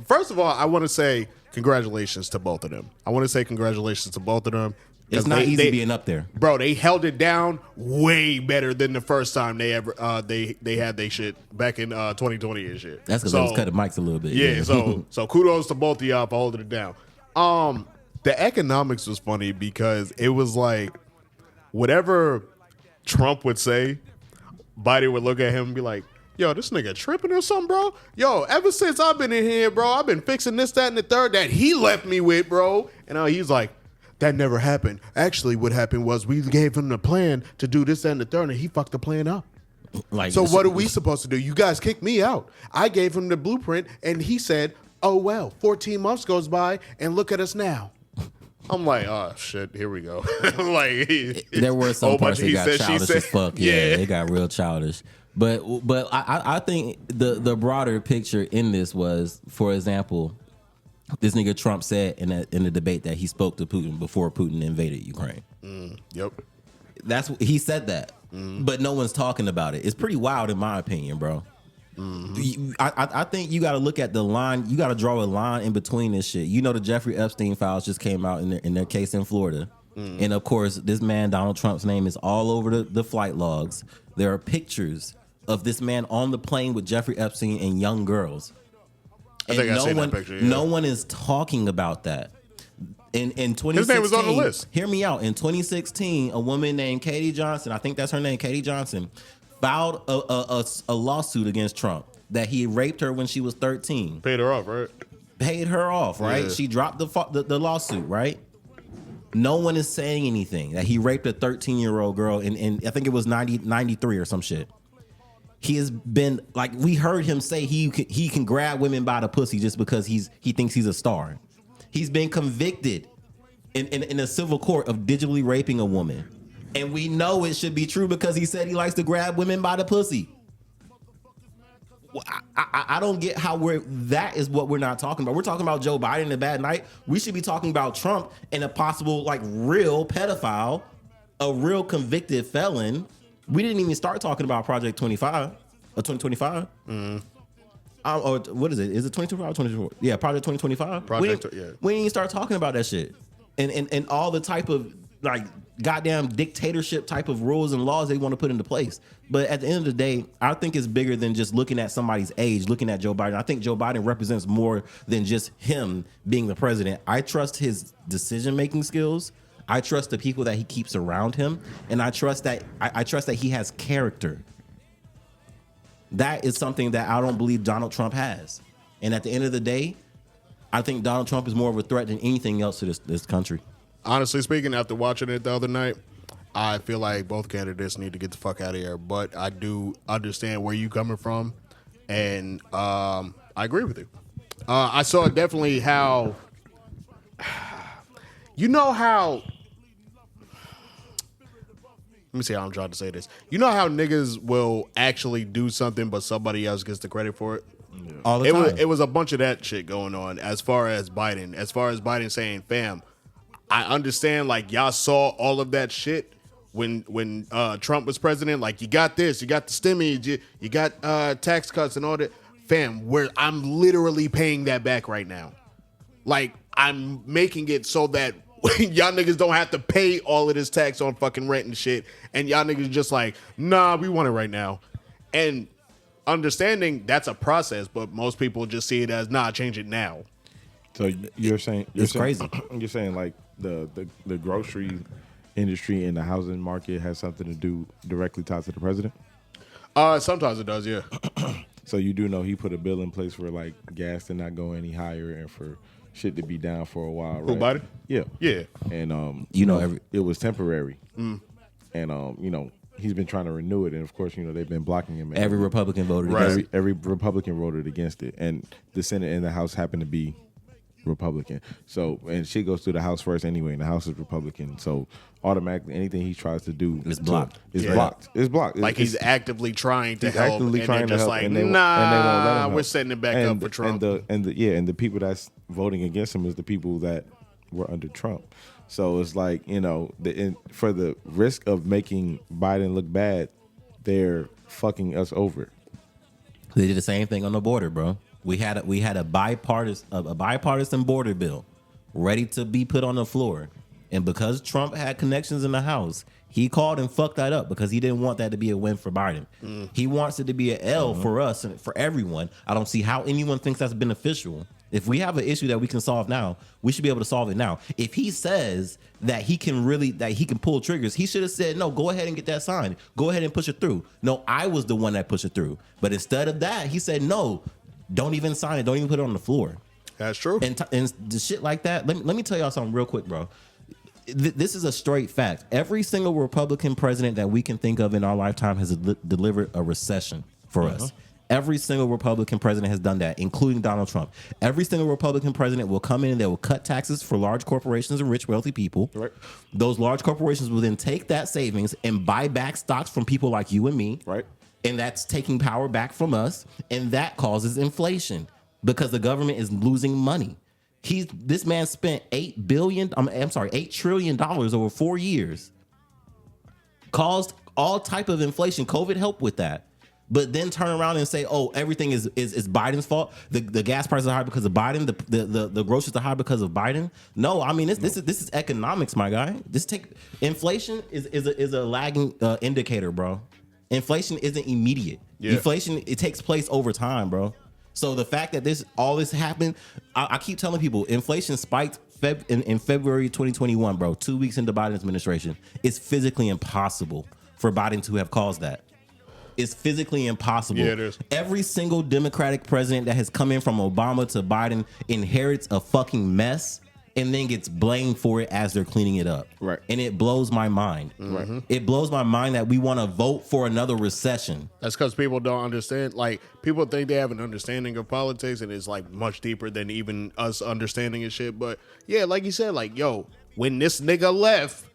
First of all, I want to say congratulations to both of them. I want to say congratulations to both of them. It's not easy being up there, bro. They held it down way better than the first time they ever they had their shit back in 2020 and shit. That's because they was cutting mics a little bit. Yeah, so kudos to both of y'all for holding it down. The economics was funny because it was like whatever Trump would say, Biden would look at him and be like, yo, this nigga tripping or something, bro? Yo, ever since I've been in here, bro, I've been fixing this, that, and the third that he left me with, bro. And he's like, that never happened. Actually, what happened was we gave him the plan to do this, that, and the third, and he fucked the plan up. Like, so what are we supposed to do? You guys kicked me out. I gave him the blueprint, and he said, oh, well, 14 months goes by, and look at us now. I'm like, oh, shit, here we go. Like, there were some parts that got childish as fuck. Yeah, it got real childish. But I think the broader picture in this was, for example, this nigga Trump said in the debate that he spoke to Putin before Putin invaded Ukraine. Yep. That's he said that, but no one's talking about it. It's pretty wild in my opinion, bro. I think you got to look at the line. You got to draw a line in between this shit. You know, the Jeffrey Epstein files just came out in their case in Florida. And of course, this man, Donald Trump's name is all over the flight logs. There are pictures of this man on the plane with Jeffrey Epstein and young girls. And I seen that picture. Yeah. No one is talking about that. In 2016, his name was on the list. Hear me out. In 2016, a woman named Katie Johnson, I think that's her name, Katie Johnson, filed a lawsuit against Trump that he raped her when she was 13. Paid her off, right? Paid her off, right? Yeah. She dropped the lawsuit, right? No one is saying anything that he raped a 13-year-old girl in I think it was 93 or some shit. He has been, like, we heard him say he can grab women by the pussy just because he thinks he's a star. He's been convicted in a civil court of digitally raping a woman. And we know it should be true because he said he likes to grab women by the pussy. Well, I don't get how that is what we're not talking about. We're talking about Joe Biden and a bad night. We should be talking about Trump and a possible, like, real pedophile, a real convicted felon. We didn't even start talking about Project 25 or 2025. Or what is it? Is it 2025 or 2024? Yeah, Project 2025. We didn't even start talking about that shit. And all the type of, like, goddamn dictatorship type of rules and laws they want to put into place. But at the end of the day, I think it's bigger than just looking at somebody's age, looking at Joe Biden. I think Joe Biden represents more than just him being the president. I trust his decision-making skills. I trust the people that he keeps around him, and I trust that he has character. That is something that I don't believe Donald Trump has. And at the end of the day, I think Donald Trump is more of a threat than anything else to this country. Honestly speaking, after watching it the other night, I feel like both candidates need to get the fuck out of here. But I do understand where you coming from, and I agree with you. I saw definitely how, you know how. Let me see how I'm trying to say this. You know how niggas will actually do something, but somebody else gets the credit for it? Yeah. All the time. It was a bunch of that shit going on as far as Biden. As far as Biden saying, fam, I understand, like, y'all saw all of that shit when Trump was president. Like, you got this, you got the stimmy, you got tax cuts and all that. Fam, I'm literally paying that back right now. Like, I'm making it so that y'all niggas don't have to pay all of this tax on fucking rent and shit. And y'all niggas just like, nah, we want it right now. And understanding that's a process, but most people just see it as, nah, change it now. So you're saying it's crazy. You're saying like the grocery industry and the housing market has something to do directly tied to the president? Sometimes it does, yeah. So you do know he put a bill in place for, like, gas to not go any higher and for shit to be down for a while, right? Who, Biden? Yeah. Yeah. And it was temporary. And he's been trying to renew it, and of course, they've been blocking him. Every Republican voted against it. Every Republican voted against it, and the Senate and the House happen to be Republican. So, and shit goes through the House first anyway, and the House is Republican. So automatically, anything he tries to do is blocked. Blocked. It's blocked. Like he's actively trying to help, actively and trying they're to just help, like, and they won't let him we're help. setting it back up for Trump. And the people that's voting against him is the people that were under Trump. So it's like, for the risk of making Biden look bad, they're fucking us over. They did the same thing on the border, bro. We had a bipartisan border bill ready to be put on the floor, and because Trump had connections in the House, he called and fucked that up because he didn't want that to be a win for Biden. He wants it to be an L for us and for everyone. I don't see how anyone thinks that's beneficial. If we have an issue that we can solve now, we should be able to solve it now. If he says that he can pull triggers, he should have said, no, go ahead and get that signed. Go ahead and push it through. No, I was the one that pushed it through. But instead of that, he said, no, don't even sign it. Don't even put it on the floor. That's true. And the shit like that, let me tell y'all something real quick, bro. This is a straight fact. Every single Republican president that we can think of in our lifetime has delivered a recession for us. Every single Republican president has done that, including Donald Trump. Every single Republican president will come in and they will cut taxes for large corporations and rich, wealthy people. Right. Those large corporations will then take that savings and buy back stocks from people like you and me. Right. And that's taking power back from us. And that causes inflation because the government is losing money. This man spent $8 trillion over 4 years. Caused all type of inflation. COVID helped with that. But then turn around and say, oh, everything is Biden's fault. The gas prices are high because of Biden. The groceries are high because of Biden. No, I mean this is economics, my guy. Inflation is a lagging indicator, bro. Inflation isn't immediate. Yeah. Inflation, it takes place over time, bro. So the fact that all this happened, I keep telling people, inflation spiked in February 2021, bro. 2 weeks into Biden's administration. It's physically impossible for Biden to have caused that. It's physically impossible. Yeah, it is. Every single Democratic president that has come in from Obama to Biden inherits a fucking mess and then gets blamed for it as they're cleaning it up. Right. And it blows my mind. Mm-hmm. It blows my mind that we want to vote for another recession. That's because people don't understand. Like, people think they have an understanding of politics, and it's like much deeper than even us understanding and shit. But yeah, like you said, like, yo, when this nigga left,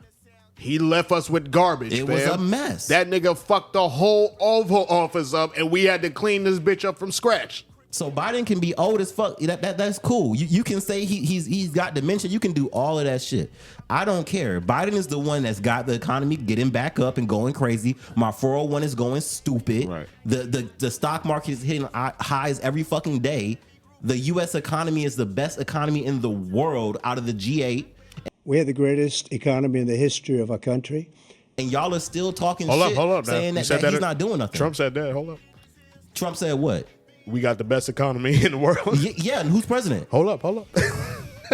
he left us with garbage. It was a mess. That nigga fucked the whole Oval Office up, and we had to clean this bitch up from scratch. So Biden can be old as fuck. That's cool. You can say he's got dementia. You can do all of that shit. I don't care. Biden is the one that's got the economy getting back up and going crazy. My 401 is going stupid. Right. The stock market is hitting highs every fucking day. The U.S. economy is the best economy in the world out of the G8. We have the greatest economy in the history of our country. And y'all are still talking hold shit, up, saying that he's not doing nothing. Trump said that. Hold up. Trump said what? We got the best economy in the world. Yeah, and who's president? Hold up.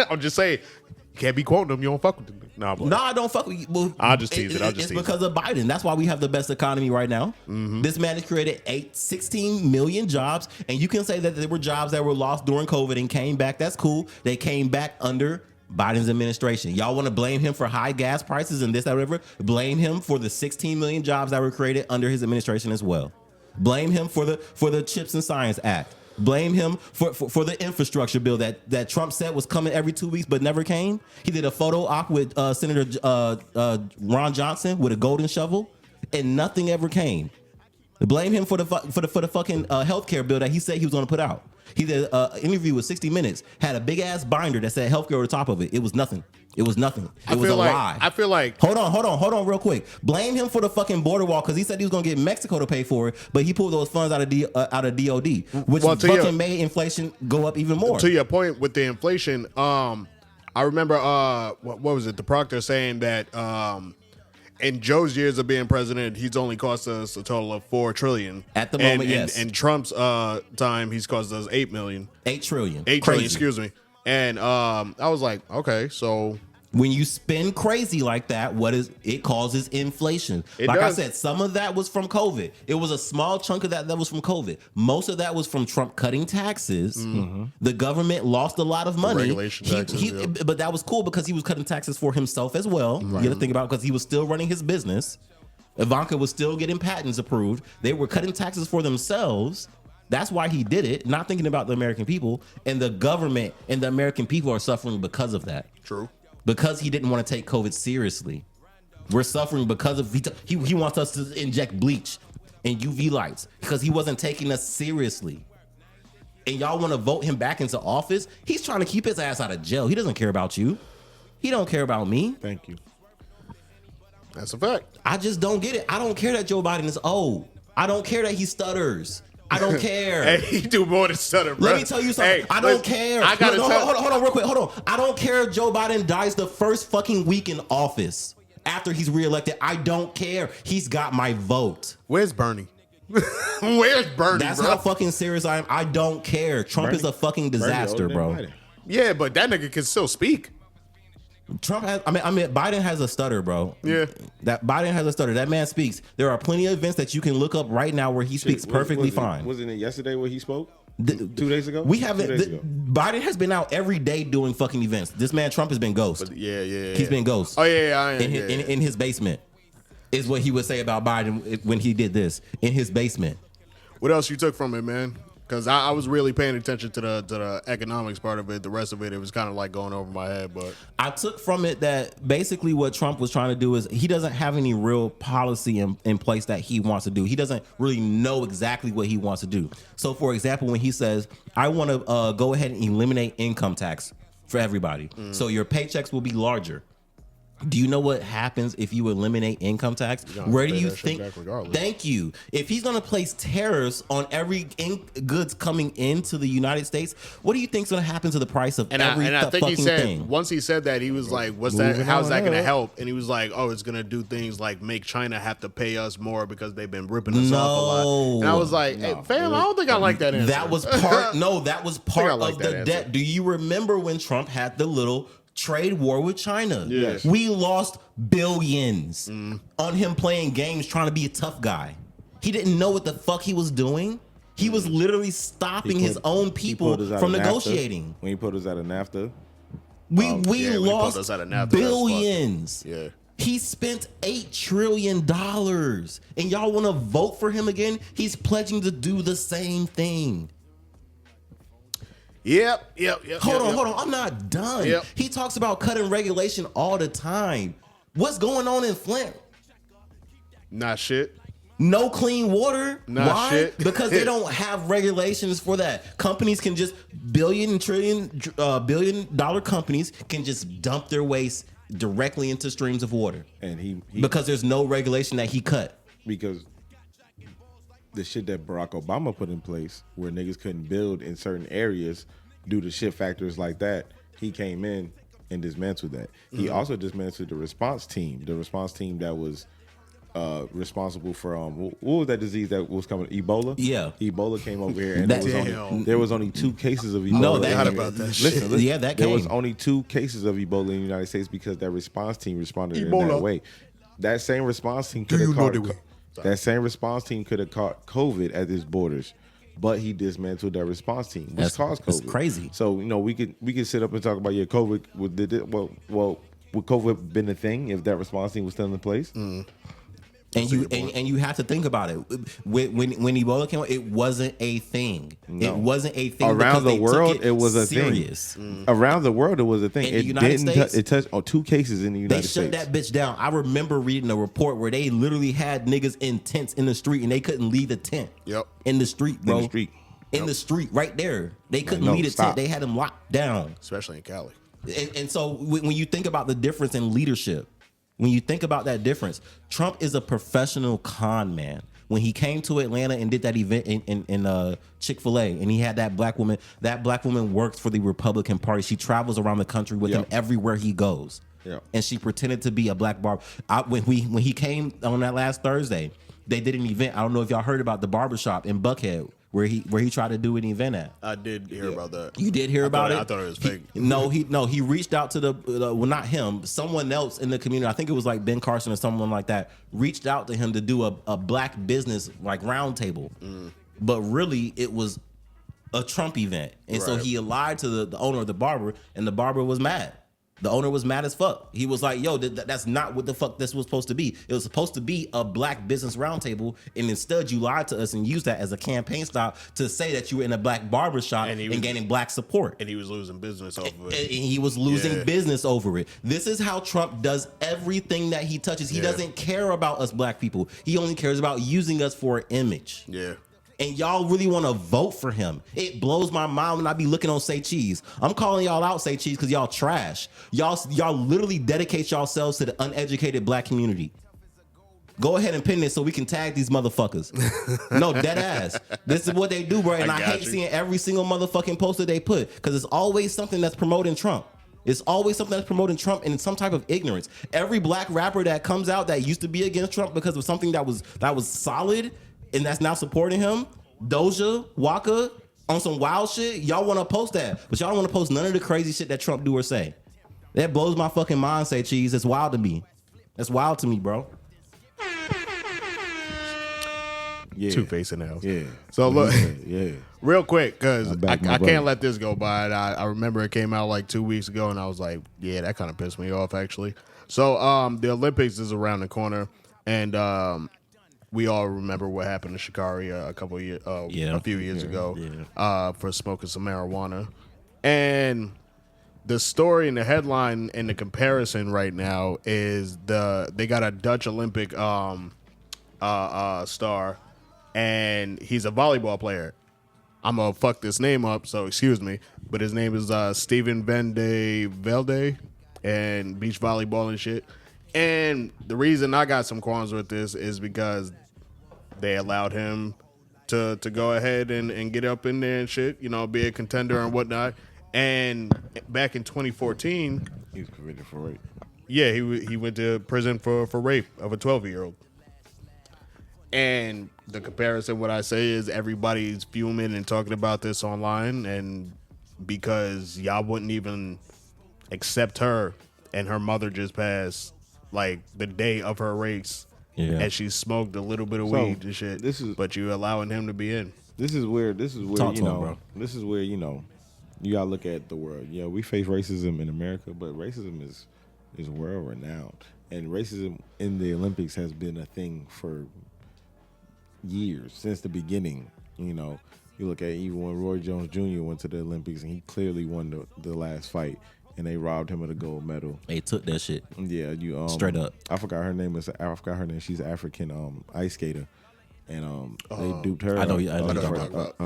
I'm just saying, you can't be quoting them. You don't fuck with them. Nah, I don't fuck with you. Well, I'll just tease it. It's because of Biden. That's why we have the best economy right now. Mm-hmm. This man has created 16 million jobs, and you can say that there were jobs that were lost during COVID and came back. That's cool. They came back under Biden's administration. Y'all want to blame him for high gas prices and this, that, whatever? Blame him for the 16 million jobs that were created under his administration as well. Blame him for the Chips and Science Act. Blame him for the infrastructure bill that Trump said was coming every 2 weeks but never came. He did a photo op with Senator Ron Johnson with a golden shovel, and nothing ever came. Blame him for the fucking healthcare bill that he said he was going to put out. He did an interview with 60 Minutes, had a big ass binder that said healthcare on the top of it. It was nothing. It was a lie. I feel like. Hold on, real quick. Blame him for the fucking border wall because he said he was gonna get Mexico to pay for it, but he pulled those funds out of DOD, which made inflation go up even more. To your point with the inflation, I remember what was it? The Proctor saying that in Joe's years of being president, he's only cost us a total of $4 trillion at the moment. Yes, and Trump's time, he's cost us $8 million. $8 trillion. $8 trillion. Excuse me. And I was like, okay, so when you spend crazy like that, it causes inflation. I said, some of that was from COVID. It was a small chunk of that was from COVID. Most of that was from Trump cutting taxes. Mm-hmm. The government lost a lot of money. But that was cool because he was cutting taxes for himself as well. Right. You got to think about it because he was still running his business. Ivanka was still getting patents approved. They were cutting taxes for themselves. That's why he did it, not thinking about the American people. And the government and the American people are suffering because of that. True. Because he didn't want to take COVID seriously. We're suffering because of he wants us to inject bleach and UV lights because he wasn't taking us seriously. And y'all want to vote him back into office? He's trying to keep his ass out of jail. He doesn't care about you. He don't care about me. Thank you. That's a fact. I just don't get it. I don't care that Joe Biden is old. I don't care that he stutters. I don't care. Hey, he do more than stutter, bro. Let me tell you something. I don't care. I gotta hold on, real quick. Hold on. I don't care if Joe Biden dies the first fucking week in office after he's reelected. I don't care. He's got my vote. Where's Bernie? Where's Bernie? That's bro? how fucking serious I am. I don't care. Trump is a fucking disaster, bro. Yeah, but that nigga can still speak. Trump has. I mean, Biden has a stutter, bro. Yeah, that Biden has a stutter. That man speaks. There are plenty of events that you can look up right now where he speaks perfectly fine. Wasn't it yesterday where he spoke? 2 days ago? We haven't. Biden has been out every day doing fucking events. This man Trump has been ghost. Yeah. He's been ghost. Oh yeah. In his basement is what he would say about Biden when he did this in his basement. What else you took from it, man? Because I was really paying attention to the economics part of it. The rest of it was kind of like going over my head. But I took from it that basically what Trump was trying to do is he doesn't have any real policy in place that he wants to do. He doesn't really know exactly what he wants to do. So, for example, when he says, I want to go ahead and eliminate income tax for everybody. So your paychecks will be larger. Do you know what happens if you eliminate income tax? Where do you think? Thank you. If he's going to place tariffs on every goods coming into the United States, what do you think is going to happen to the price of every and I think fucking he said thing? Once he said that, he was like, "What's that? How's that going to help?" And he was like, "Oh, it's going to do things like make China have to pay us more because they've been ripping us off a lot." And I was like, "Hey, fam, I don't think I like that answer." That was part. No, that was part of the debt. Answer. Do you remember when Trump had the little trade war with China? Yes. We lost billions on him playing games trying to be a tough guy. He didn't know what the fuck he was doing. He was literally stopping his own people from negotiating. When he put us out of NAFTA. We lost billions. Yeah. He spent $8 trillion. And y'all want to vote for him again? He's pledging to do the same thing. Yep. Hold on. I'm not done. Yep. He talks about cutting regulation all the time. What's going on in Flint? Not shit. No clean water. Not Why? shit. Because they don't have regulations for that. Companies can just billion dollar companies can just dump their waste directly into streams of water. And he because there's no regulation that he cut. Because the shit that Barack Obama put in place where niggas couldn't build in certain areas due to shit factors like that, he came in and dismantled that. He also dismantled the response team that was responsible for what was that disease that was coming? Ebola? Yeah. Ebola came over here and there was only 2 cases of Ebola. No, Listen. Yeah, that there came. was only 2 cases of Ebola in the United States because that response team responded in that way. That same response team could have caught COVID at its borders, but he dismantled that response team, which caused COVID. That's crazy. So we could sit up and talk about COVID. Would COVID been a thing if that response team was still in place? And you have to think about it. When Ebola came out, it wasn't a thing. No. It wasn't a thing. Around the world, it was a serious. thing. Around the world, it was a thing. In the It United States, it touched 2 cases in the United States. They shut that bitch down. I remember reading a report where they literally had niggas in tents in the street and they couldn't leave the tent. Yep. In the street, bro. In the street. In the street, right there. They couldn't leave the tent. They had them locked down. Especially in Cali. And so when you think about the difference in leadership, when you think about that difference, Trump is a professional con man. When he came to Atlanta and did that event in Chick-fil-A, and he had that black woman works for the Republican Party. She travels around the country with him everywhere he goes. Yeah. And she pretended to be a black barber. When he came on that last Thursday, they did an event. I don't know if y'all heard about the barbershop in Buckhead where he tried to do an event at. I did hear about that. You did hear about it? I thought it was fake. He reached out to well, not him, someone else in the community. I think it was like Ben Carson or someone like that. Reached out to him to do a black business like roundtable, but really it was a Trump event, and so he lied to the owner of the barber, and the barber was mad. The owner was mad as fuck. He was like, yo, that's not what the fuck this was supposed to be. It was supposed to be a black business roundtable, and instead you lied to us and used that as a campaign stop to say that you were in a black barbershop and gaining black support. And he was losing business over it. And he was losing business over it. This is how Trump does everything that he touches. He doesn't care about us black people. He only cares about using us for an image. Yeah. And y'all really want to vote for him. It blows my mind when I be looking on Say Cheese. I'm calling y'all out, Say Cheese, because y'all trash. Y'all literally dedicate yourselves to the uneducated black community. Go ahead and pin this so we can tag these motherfuckers. No, dead ass. This is what they do, bro. And I hate seeing every single motherfucking poster they put because it's always something that's promoting Trump. It's always something that's promoting Trump and some type of ignorance. Every black rapper that comes out that used to be against Trump because of something that was solid and that's now supporting him, Doja, Waka, on some wild shit, y'all want to post that. But y'all don't want to post none of the crazy shit that Trump do or say. That blows my fucking mind, say Cheese. It's wild to me. That's wild to me, bro. Yeah. Two-Face in the house. Yeah. So look, yeah. real quick, because I brother. can't let this go by. I remember it came out like 2 weeks ago, and I was like, yeah, that kind of pissed me off, actually. So the Olympics is around the corner, and we all remember what happened to Sha'Carri a few years ago for smoking some marijuana. And the story and the headline and the comparison right now is they got a Dutch Olympic star, and he's a volleyball player. I'm gonna fuck this name up, so excuse me, but his name is Steven van de Velde, and beach volleyball and shit. And the reason I got some qualms with this is because they allowed him to go ahead and get up in there and shit, be a contender and whatnot. And back in 2014, he was convicted for rape. Yeah, he went to prison for rape of a 12-year-old. And the comparison, what I say is everybody's fuming and talking about this online, and because y'all wouldn't even accept her, and her mother just passed like the day of her race, and she smoked a little bit of weed and shit. But you allowing him to be in. This is where Talk to him, bro. This is where you gotta look at the world. Yeah, we face racism in America, but racism is world renowned, and racism in the Olympics has been a thing for years, since the beginning. You look at even when Roy Jones Jr. went to the Olympics, and he clearly won the last fight, and they robbed him of the gold medal. They took that shit. Yeah, straight up. I forgot her name. She's an African ice skater, and they duped her. I know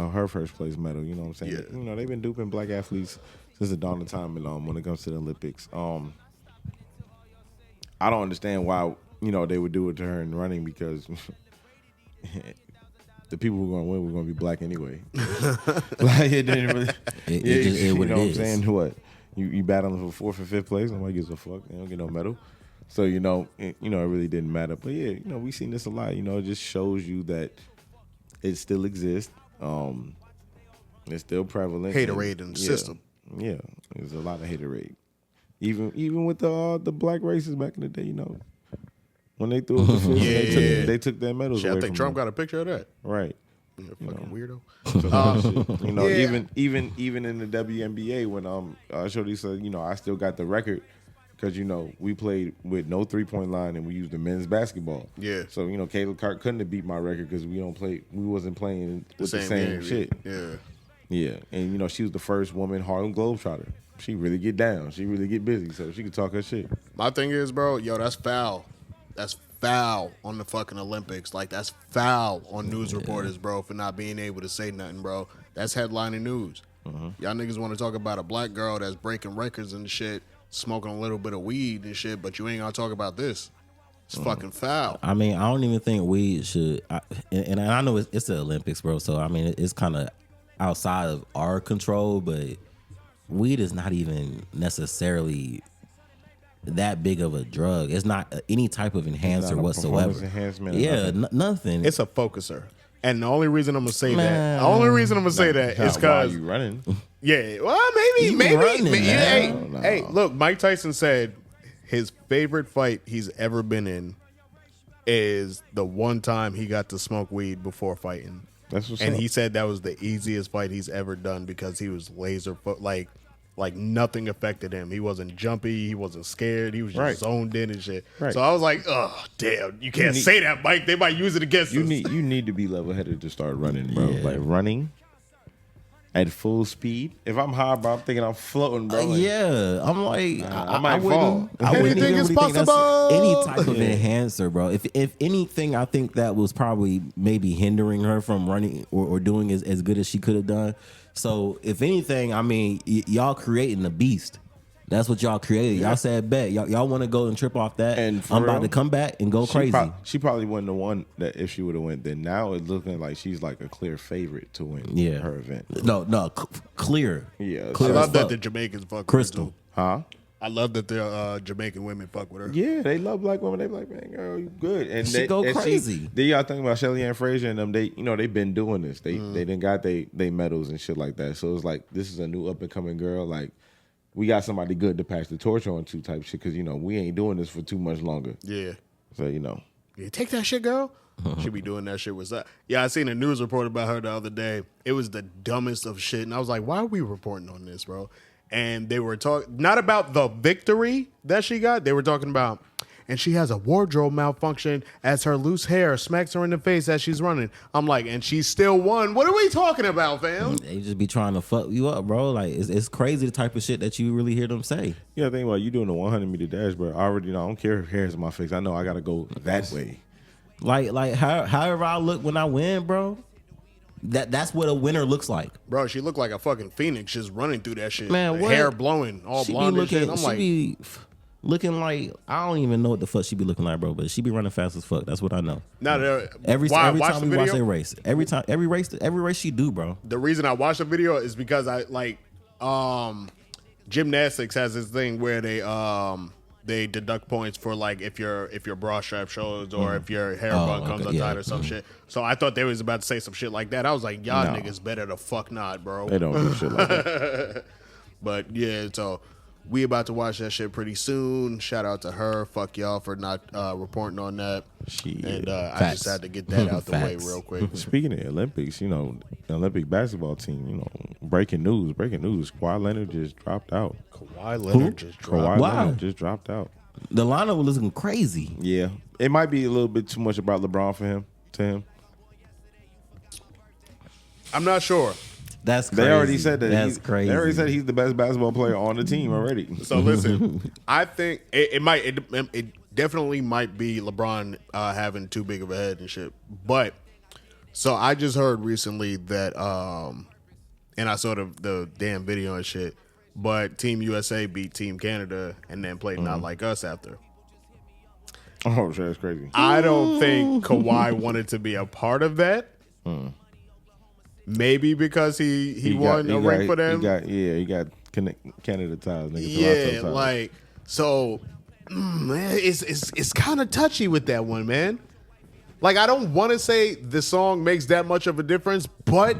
her first place medal. You know what I'm saying? Yeah. They've been duping black athletes since the dawn of time, and when it comes to the Olympics, I don't understand why they would do it to her in running, because the people who are going to win were going to be black anyway. Like, it didn't really. It what you know it what I'm is. saying? What you battling for 4th or 5th place? Nobody gives a fuck. They don't get no medal. So it really didn't matter. But yeah, we've seen this a lot. It just shows you that it still exists. It's still prevalent. Haterade in the system. Yeah, there's a lot of haterade. Even with the black races back in the day, when they threw up the fist, they took their medals away I think from Trump them. got a picture of that. Right. Fucking weirdo. Even in the WNBA, when Shorty said, I still got the record because we played with no 3-point line and we used the men's basketball. Yeah. So Caleb Clark couldn't have beat my record because we wasn't playing with the same shit. Yeah. Yeah, and she was the first woman Harlem Globetrotter. She really get down. She really get busy, so she could talk her shit. My thing is, bro, that's foul. That's foul on the fucking Olympics. Like, that's foul on news reporters, bro, for not being able to say nothing, bro. That's headlining news. Y'all niggas want to talk about a black girl that's breaking records and shit, smoking a little bit of weed and shit, but you ain't gonna talk about this. It's fucking foul. I mean, I don't even think weed should. And I know it's the Olympics, bro. So I mean, it's kind of outside of our control, but weed is not even necessarily that big of a drug. It's not any type of enhancer whatsoever. Enhancement. Nothing. It's a focuser. And the only reason I'm gonna say that, is because you running. Yeah, well, maybe. Hey, look, Mike Tyson said his favorite fight he's ever been in is the one time he got to smoke weed before fighting. That's what's and up. he said that was the easiest fight he's ever done because he was laser like nothing affected him. He wasn't jumpy. He wasn't scared. He was just zoned in and shit. Right. So I was like, oh, damn. You can't say that, Mike. They might use it against us. You need to be level-headed to start running, bro. Like, running at full speed. If I'm high, bro, I'm thinking I'm floating, bro. Like, I'm like, I might fall. Anything is possible. Any type of enhancer, bro. If anything, I think that was probably maybe hindering her from running or doing as good as she could have done. So if anything, I mean, y'all creating a beast. That's what y'all created. Y'all said bet. Y'all want to go and trip off that. And I'm real, about to come back and go crazy. She probably wasn't the one that if she would have went. Then now it's looking like she's like a clear favorite to win her event. No, clear. Yeah, I love that the Jamaicans fuck Crystal. with her too. I love that the Jamaican women fuck with her. Yeah, they love black women. They be like, man, girl, you good. And she go crazy. Then y'all think about Shelly Ann Frazier and them. They've been doing this. They done got they medals and shit like that. So it's like this is a new up and coming girl. Like we got somebody good to pass the torch on to type shit because we ain't doing this for too much longer. Yeah. So yeah, take that shit, girl. She be doing that shit with that. Yeah, I seen a news report about her the other day. It was the dumbest of shit, and I was like, why are we reporting on this, bro? And they were talking not about the victory that she got. They were talking about, and she has a wardrobe malfunction as her loose hair smacks her in the face as she's running. I'm like, and she still won. What are we talking about, fam? They just be trying to fuck you up, bro. Like it's crazy the type of shit that you really hear them say. Yeah, think about you doing the 100-meter dash, bro. I already know. I don't care if hair's in my face. I know I gotta go that way. Like however I look when I win, bro. That's what a winner looks like. Bro, she looked like a fucking phoenix just running through that shit. Man, what? Hair blowing, all She blonde be and shit. I'm she like, be looking like I don't even know what the fuck she be looking like, bro. But she be running fast as fuck. That's what I know. Every time we watch a race, every race she do, bro. The reason I watched the video is because I like gymnastics has this thing where they deduct points for like if your bra strap shows or if your hair bun comes untied or some shit. So I thought they was about to say some shit like that. I was like, y'all niggas better the fuck not, bro. They don't do shit like that. But yeah, so we about to watch that shit pretty soon. Shout out to her. Fuck y'all for not reporting on that. And I just had to get that out the way real quick. Speaking of Olympics, the Olympic basketball team, breaking news. Kawhi Leonard just dropped out. Kawhi Leonard just dropped out. The lineup was looking crazy. Yeah. It might be a little bit too much about LeBron to him. I'm not sure. That's crazy. They already said that. That's crazy. They already said he's the best basketball player on the team already. So listen, I think it definitely might be LeBron having too big of a head and shit. But so I just heard recently that, and I saw the damn video and shit. But Team USA beat Team Canada and then played Not Like Us after. Oh, shit, that's crazy. I don't think Kawhi wanted to be a part of that. Maybe because he won a ring for them. He got Canada ties. Yeah, like so. Man, it's kind of touchy with that one, man. Like I don't want to say the song makes that much of a difference, but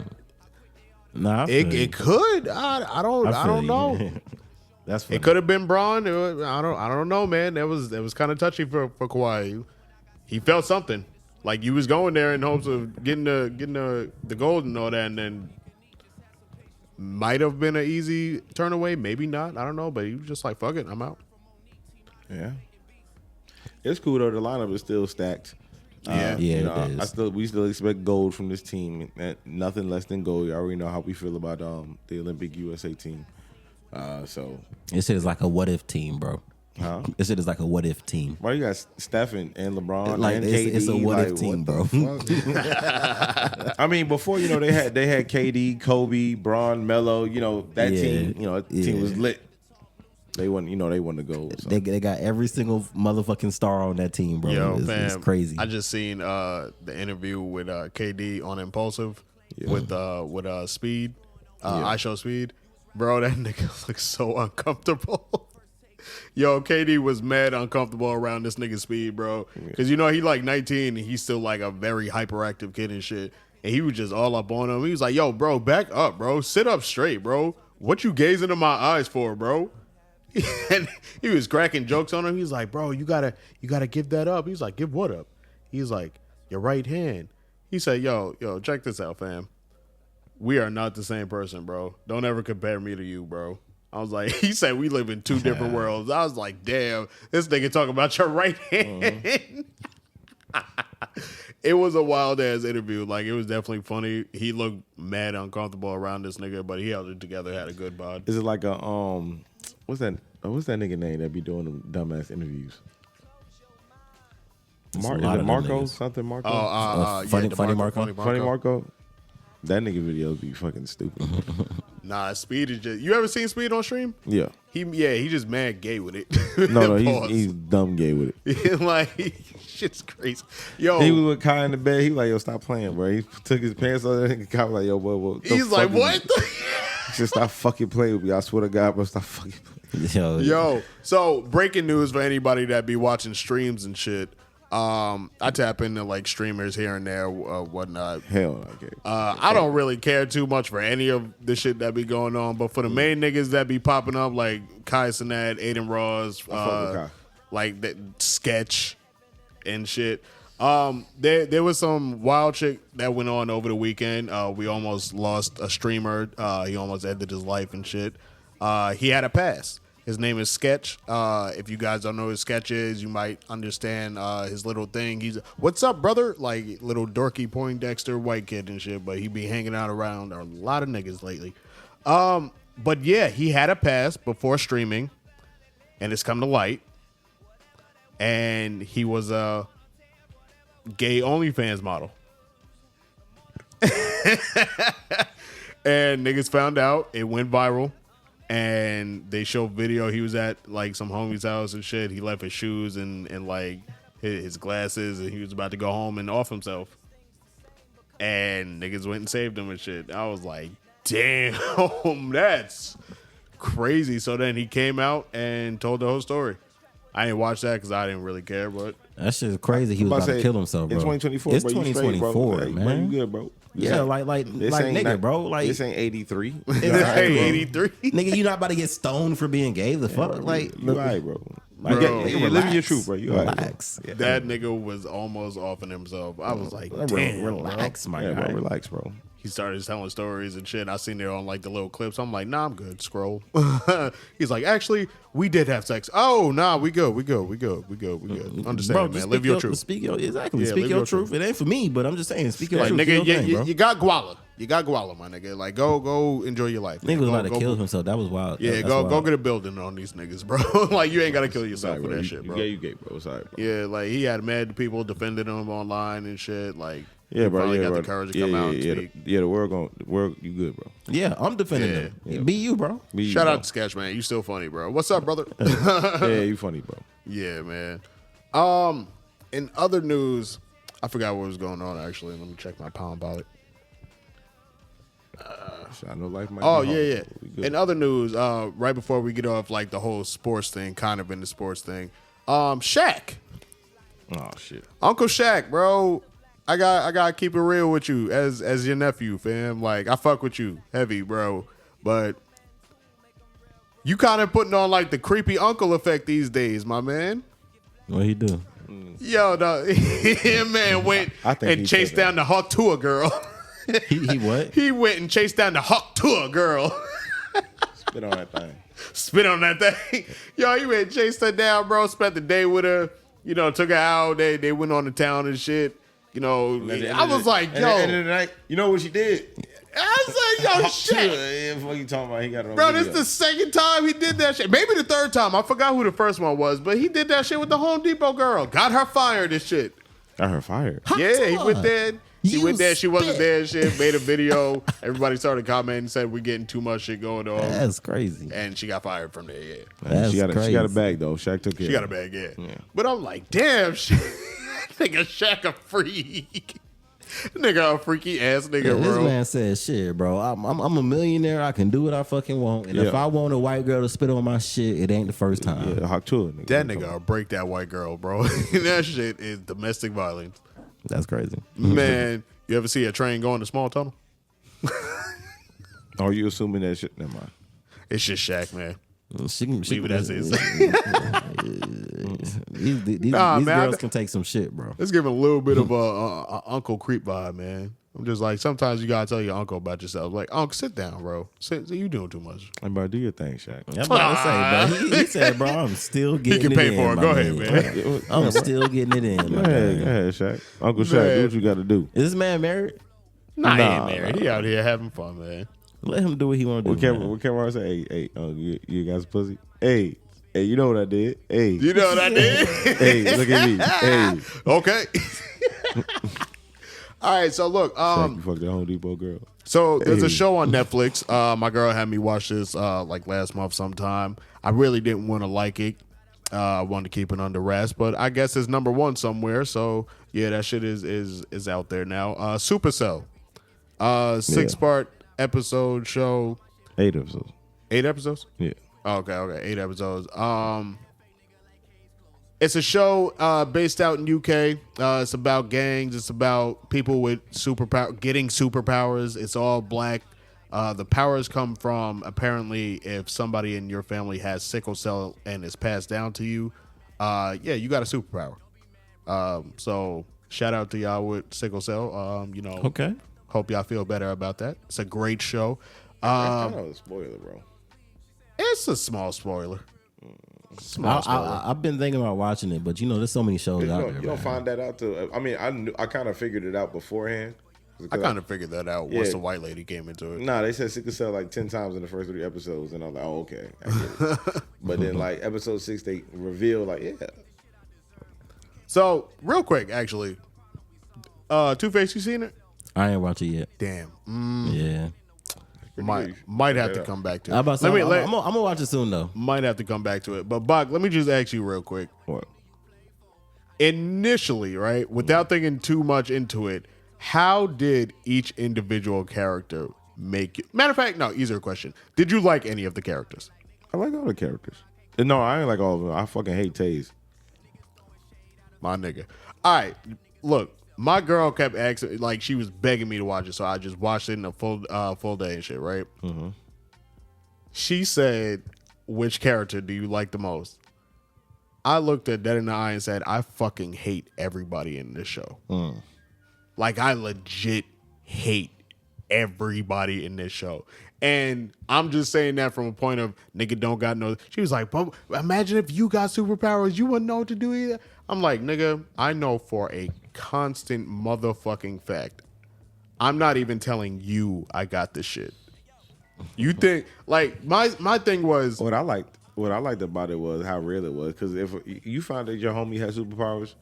it could. I don't know. That's funny. It could have been Braun. I don't know, man. It was kind of touchy for Kawhi. He felt something. Like you was going there in hopes of getting the gold and all that, and then might have been an easy turn away, maybe not. I don't know, but he was just like, "Fuck it, I'm out." Yeah, it's cool though. The lineup is still stacked. It is. We still expect gold from this team. Nothing less than gold. You already know how we feel about the Olympic USA team. So this shit is like a what if team, bro. Huh? This shit is like a what if team. Why you got Steph and LeBron like and it's, KD? It's a what if team, bro. I mean, before they had KD, Kobe, Bron, Melo. That team. Team was lit. They won. They won the gold. So. They got every single motherfucking star on that team, bro. Yo, it's crazy. I just seen the interview with KD on Impulsive with Speed. I Show Speed, bro. That nigga looks so uncomfortable. Yo, KD was mad uncomfortable around this nigga Speed, bro. Because he like 19 and he's still like a very hyperactive kid and shit. And he was just all up on him. He was like, "Yo, bro, back up, bro. Sit up straight, bro. What you gazing in my eyes for, bro?" And he was cracking jokes on him. He's like, "Bro, you gotta give that up." He's like, "Give what up?" He's like, "Your right hand." He said, yo, check this out, fam. We are not the same person, bro. Don't ever compare me to you, bro. I was like, he said we live in two different worlds. I was like, damn, this nigga talking about your right hand. It was a wild ass interview. Like, it was definitely funny. He looked mad uncomfortable around this nigga, but he held it together, had a good bod. Is it like a what's that nigga name that be doing them dumbass interviews? Is it Marco? Something Marco? Funny Marco. Funny Marco. That nigga videos be fucking stupid. Nah, Speed is just. You ever seen Speed on stream? Yeah. He just mad gay with it. No, he's dumb gay with it. Like, shit's crazy. Yo, he was with Kai in the bed. He was like, yo, stop playing, bro. He took his pants off and Kai was like, yo, what he's like, what? Just stop fucking playing with me. I swear to God, bro, stop fucking playing. Yo. So breaking news for anybody that be watching streams and shit. I tap into like streamers here and there, whatnot. Hell, okay. I don't really care too much for any of the shit that be going on, but for the main niggas that be popping up, like Kai Cenat, Aiden Ross, like that Sketch and shit. There was some wild shit that went on over the weekend. We almost lost a streamer. He almost ended his life and shit. He had a pass. His name is Sketch. If you guys don't know who Sketch is, you might understand his little thing. He's, what's up, brother? Like, little dorky Poindexter white kid and shit, but he be hanging out around a lot of niggas lately. But yeah, he had a pass before streaming, and it's come to light. And he was a gay OnlyFans model. And niggas found out. It went viral. And they showed video. He was at like some homie's house and shit. He left his shoes and like his glasses, and he was about to go home and off himself. And niggas went and saved him and shit. I was like, damn, that's crazy. So then he came out and told the whole story. I didn't watch that because I didn't really care, but that shit's crazy. He was about to kill himself, bro. In 2024, it's bro, 2024, straight, man. Bro, you good, bro? Yeah, like nigga, bro. Like this ain't 83. This ain't 83. Nigga, you not about to get stoned for being gay? The fuck, bro, like you right, bro. Bro, You're living your truth, bro. You relax. Right, that nigga was almost offing himself. I was like, damn, relax, my guy. Bro, relax, bro. He started telling stories and shit. I seen it on like the little clips. I'm like, nah, I'm good. Scroll. He's like, actually, we did have sex. Oh, nah, we good. Understand, man. Live your truth. Speak your your truth. It ain't for me, but I'm just saying, speak your truth. Nigga, you got guala. You got guala, my nigga. Like, go enjoy your life. Nigga was about to kill himself. That was wild. Yeah, go get a building on these niggas, bro. Like, you ain't got to kill yourself for that shit, bro. You gay, bro. Sorry, bro. Yeah, like, he had mad people defending him online and shit. Like, yeah, bro. Finally yeah, got bro. the courage to come out and speak. The world, you good, bro. Yeah, I'm defending him. Yeah. Be you, bro. Shout out to Sketch, man. You still funny, bro. What's up, brother? Yeah, you funny, bro. Yeah, man. In other news, I forgot what was going on, actually. Let me check my Palm Pilot. I know life might yeah. In other news, right before we get off like the whole sports thing, kind of in the sports thing, Shaq. Oh, shit. Uncle Shaq, bro. I gotta keep it real with you as your nephew, fam. Like, I fuck with you heavy, bro. But you kind of putting on like the creepy uncle effect these days, my man. What he do? Yo, no, man went and chased down the Hawk-Tuah girl. He what? He went and chased down the Hawk-Tuah girl. Spit on that thing. Spit on that thing. Yo, he went and chased her down, bro. Spent the day with her. You know, took her out. They went on the town and shit. You know, I was like, yo. At the end of the night, you know what she did? I said, yo, shit. What you talking about? He got it on bro, video. this is the second time he did that shit. Maybe the third time. I forgot who the first one was, but he did that shit with the Home Depot girl. Got her fired and shit. Got her fired? Yeah, he went there. He went there. She wasn't there and shit. Made a video. Everybody started commenting, said we're getting too much shit going on. That's crazy. And she got fired from there, yeah. That's crazy. She got a bag, though. Shaq took care She got a bag, yeah. But I'm like, damn, nigga, Shaq a freak. Nigga, a freaky ass nigga, yeah, bro. This man said, shit, bro. I'm a millionaire. I can do what I fucking want. And if I want a white girl to spit on my shit, it ain't the first time. Yeah, Hawk-Tuah, nigga. That nigga will break that white girl, bro. That shit is domestic violence. That's crazy. Man, you ever see a train go in a small tunnel? Are you assuming that shit? Never mind. It's just Shaq, man. Leave it as is. These girls can take some shit, bro. Let's give him a little bit of a Uncle Creep vibe, man. I'm just like, sometimes you gotta tell your uncle about yourself. Like, Uncle, sit down, bro. You doing too much. Hey, bro, do your thing, Shaq. I'm about to say, bro. He said, bro, I'm still getting it in. He can pay for it. Go ahead, man. I'm still getting it in. Go ahead, Shaq. Uncle Shaq, do what you got to do. Is this man married? Nah, he ain't married. He out here having fun, man. Let him do what he want to do. What camera say? Hey, you guys pussy? Hey, you know what I did? Hey. You know what I did? Hey, look at me. Hey. Okay. All right, so look. Shaq, you fucked that Home Depot girl. So there's a show on Netflix. My girl had me watch this like last month sometime. I really didn't want to like it. I wanted to keep it under wraps, but I guess it's number one somewhere. So yeah, that shit is out there now. Supacell, 6-part episode show. 8 episodes. 8 episodes? Yeah. Okay, 8 episodes. It's a show based out in UK. It's about gangs. It's about people with getting superpowers. It's all black. The powers come from, apparently, if somebody in your family has sickle cell and it's passed down to you, you got a superpower. So shout out to y'all with sickle cell. Okay. Hope y'all feel better about that. It's a great show. That's kind of a spoiler, bro. It's a small spoiler. Small spoiler. I've been thinking about watching it, but there's so many shows out there. You don't find that out till. I mean, I kind of figured it out beforehand. I kind of figured that out once the white lady came into it. Nah, they said sickle cell like 10 times in the first 3 episodes, and I'm like, oh, okay, I get it. But then like episode 6, they reveal like, yeah. So real quick, actually, Two-Face, you seen it? I ain't watched it yet. Damn. Yeah. Might have to come back to it. I'm gonna watch it soon though. Might have to come back to it. But Bach, let me just ask you real quick. What? Initially, right, without thinking too much into it, how did each individual character make it? Matter of fact, no, easier question. Did you like any of the characters? I like all the characters. No, I ain't like all of them. I fucking hate Taze. My nigga. All right, look. My girl kept asking, like, she was begging me to watch it, so I just watched it in a full day and shit, right? Mm-hmm. She said, which character do you like the most? I looked at dead in the eye and said, I fucking hate everybody in this show. Like, I legit hate everybody in this show. And I'm just saying that from a point of, nigga don't got no... She was like, but imagine if you got superpowers, you wouldn't know what to do either. I'm like, nigga, I know for a constant motherfucking fact, I'm not even telling you I got this shit. You think... Like, my thing was... What I liked about it was how real it was. Because if you find that your homie has superpowers,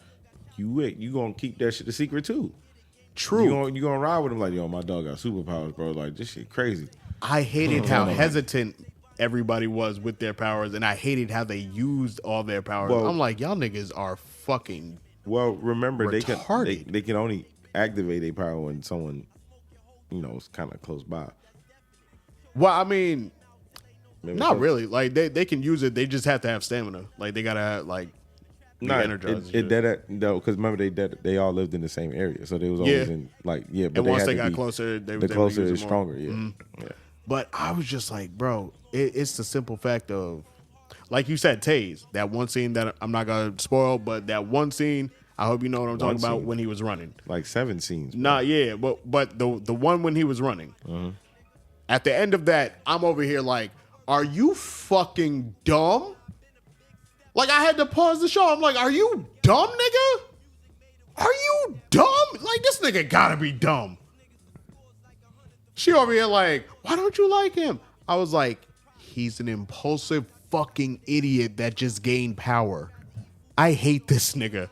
you gonna keep that shit a secret too. True. You gonna ride with him like, yo, my dog got superpowers, bro. Like, this shit crazy. I hated how hesitant everybody was with their powers, and I hated how they used all their powers. Well, I'm like, y'all niggas are fucking remember, retarded. they can only activate their power when someone, is kind of close by. Well, I mean, Maybe not really. Like, they can use it. They just have to have stamina. Like, they gotta have, like, be energized. Because remember they all lived in the same area, so they was always in but and once they got closer, they was closer is stronger. Yeah. Mm-hmm. Yeah. But I was just like, bro, it's the simple fact of, like you said, Taze. That one scene that I'm not gonna spoil, but that one scene, I hope you know what I'm talking about when he was running. Like 7 scenes. Bro. Nah, yeah, but the one when he was running. Mm-hmm. At the end of that, I'm over here like, are you fucking dumb? Like, I had to pause the show. I'm like, are you dumb, nigga? Are you dumb? Like, this nigga gotta be dumb. She over here like, why don't you like him? I was like, he's an impulsive fucking idiot that just gained power. I hate this nigga.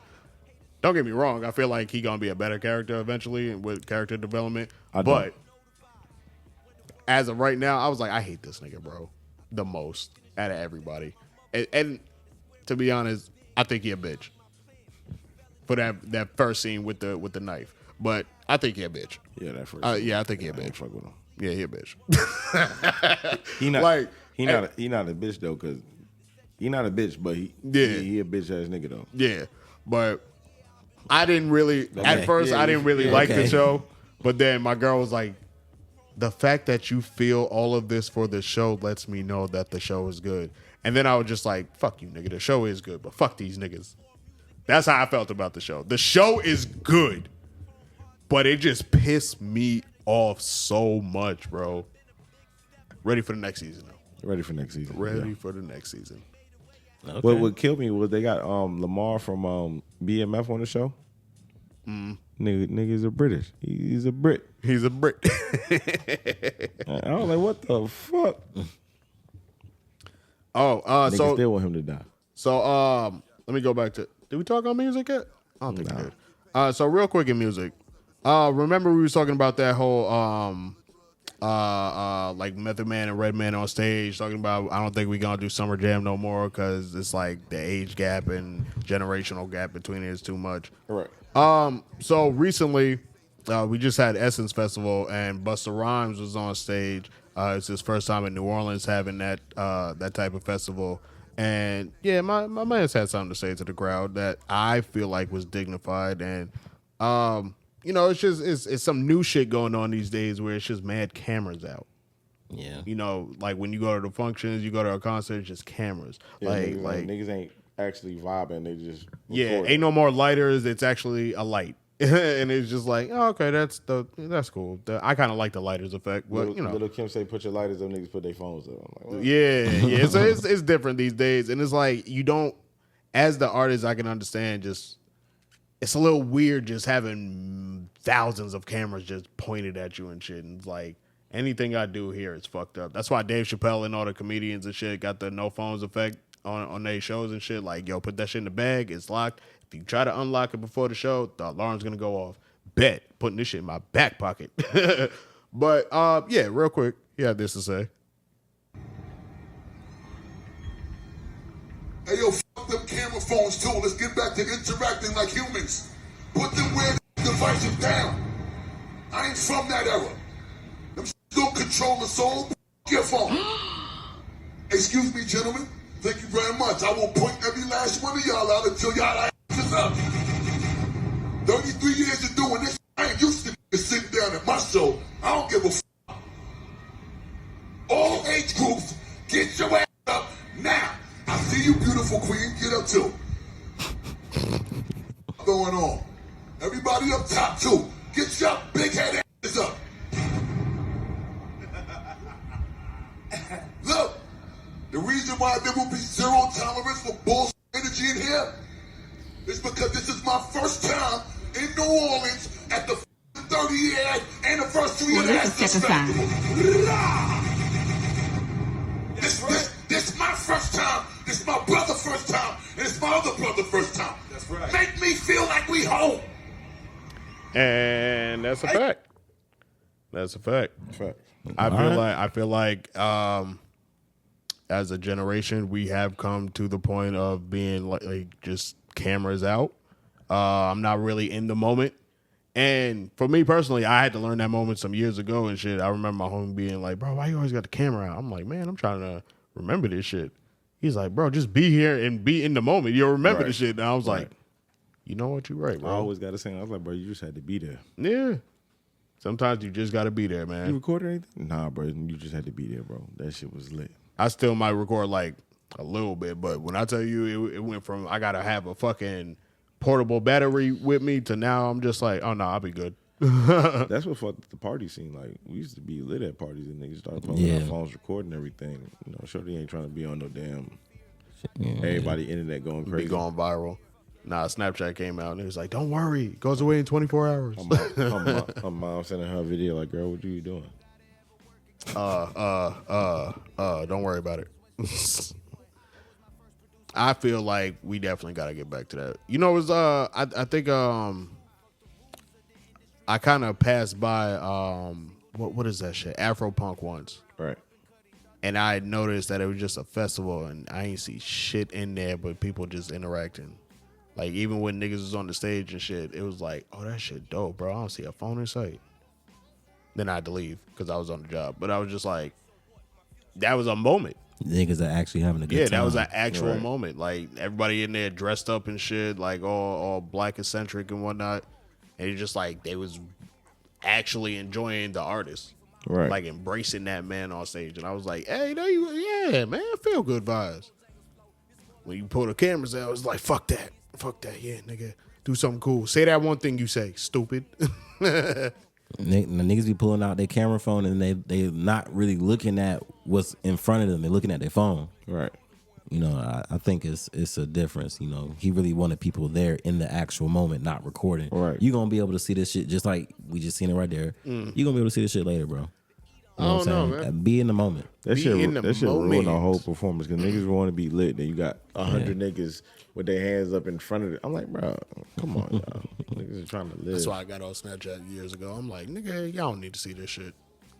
Don't get me wrong. I feel like he gonna be a better character eventually with character development. But as of right now, I was like, I hate this nigga, bro. The most out of everybody. And to be honest, I think he a bitch for that first scene with the knife. But I think he a bitch. Yeah, that first. I think he a bitch. Fuck with him. Yeah, he a bitch. He not a bitch though, cause he not a bitch, but he a bitch ass nigga though. Yeah, but I didn't really at first. I didn't really like the show, but then my girl was like, the fact that you feel all of this for the show lets me know that the show is good. And then I was just like, fuck you, nigga. The show is good, but fuck these niggas. That's how I felt about the show. The show is good, but it just pissed me off so much, bro. Ready for the next season, though. Ready for next season. Ready for the next season. Okay. What killed me was they got Lamar from BMF on the show. Nigga's a British. He's a Brit. He's a Brit. I was like, what the fuck? So still want him to die. So let me go back to. Did we talk on music yet? I don't think we did. So real quick in music, remember we was talking about that whole like Method Man and Redman on stage talking about I don't think we gonna do Summer Jam no more because it's like the age gap and generational gap between it is too much. Right. So recently, we just had Essence Festival and Busta Rhymes was on stage. It's his first time in New Orleans having that type of festival. And yeah, my man's had something to say to the crowd that I feel like was dignified. And you know, it's just it's some new shit going on these days where it's just mad cameras out. Yeah. You know, like when you go to the functions, you go to a concert, it's just cameras. Yeah, like niggas ain't actually vibing. They just record. Ain't no more lighters. It's actually a light. And it's just like, oh, okay, that's cool. I kind of like the lighters effect, but you know, little Kim say, "Put your lighters up." Niggas put their phones up. I'm like, what? Yeah. So it's different these days, and it's like you don't, as the artist, I can understand. Just it's a little weird just having thousands of cameras just pointed at you and shit. And it's like anything I do here is fucked up. That's why Dave Chappelle and all the comedians and shit got the no phones effect on their shows and shit. Like, yo, put that shit in the bag. It's locked. If you try to unlock it before the show, the alarm's gonna go off. Bet putting this shit in my back pocket. But yeah, real quick, he had this to say. Hey yo, fuck them camera phones too. Let's get back to interacting like humans. Put them weird devices down. I ain't from that era. Them don't control the soul. Fuck your phone. Excuse me, gentlemen. Thank you very much. I will point every last one of y'all out until y'all asses up. 33 years of doing this. I ain't used to sitting down at my show. I don't give a fuck. All age groups, get your ass up now. I see you, beautiful queen. Get up too. What's going on? Everybody up top too. Get your big head asses up. Look. The reason why there will be zero tolerance for bullshit energy in here is because this is my first time in New Orleans at the 30-year anniversary of the Essence Festival. This my first time. This my brother's first time. And it's my other brother's first time. That's right. Make me feel like we home. And that's a fact. That's a fact. I feel like as a generation, we have come to the point of being like just cameras out. I'm not really in the moment. And for me personally, I had to learn that moment some years ago and shit. I remember my homie being like, bro, why you always got the camera out? I'm like, man, I'm trying to remember this shit. He's like, bro, just be here and be in the moment. You'll remember the shit. And I was like, you know what? You're right, bro. I always got to say, I was like, bro, you just had to be there. Yeah. Sometimes you just got to be there, man. You recorded anything? Nah, bro. You just had to be there, bro. That shit was lit. I still might record like a little bit, but when I tell you it went from I gotta have a fucking portable battery with me to now I'm just like, oh no, I'll be good. That's what fucked the party scene. Like we used to be lit at parties and niggas started pulling out phones, recording everything. You know, Shorty ain't trying to be on no damn everybody internet going crazy. Be going viral. Nah, Snapchat came out and it was like, don't worry, it goes away in 24 hours. Her mom sending her a video like, girl, what you doing? Don't worry about it. I feel like we definitely got to get back to that. You know, it was I think I kind of passed by what is that shit? Afropunk once. Right. And I noticed that it was just a festival and I ain't see shit in there but people just interacting. Like even when niggas was on the stage and shit, it was like, oh, that shit dope, bro. I don't see a phone in sight. Then I had to leave because I was on the job. But I was just like, that was a moment. Niggas are actually having a good time. Yeah, that was an actual moment. Like everybody in there dressed up and shit, like all black eccentric and whatnot. And it's just like they was actually enjoying the artist. Right. Like embracing that man on stage. And I was like, hey, there you yeah, man, feel good vibes. When you pull the cameras out, it's like, fuck that. Fuck that, yeah, nigga. Do something cool. Say that one thing you say, stupid. Niggas be pulling out their camera phone and they not really looking at what's in front of them. They're looking at their phone. Right. You know, I think it's a difference. You know, he really wanted people there in the actual moment, not recording. Right. You're going to be able to see this shit just like we just seen it right there. You're going to be able to see this shit later, bro. You know what I'm saying? Man. Be in the moment. That shit ruined our whole performance because niggas want to be lit. Then you got 100 niggas with their hands up in front of it. I'm like, bro, come on, y'all. Niggas are trying to live. That's why I got on Snapchat years ago. I'm like, nigga, y'all don't need to see this shit.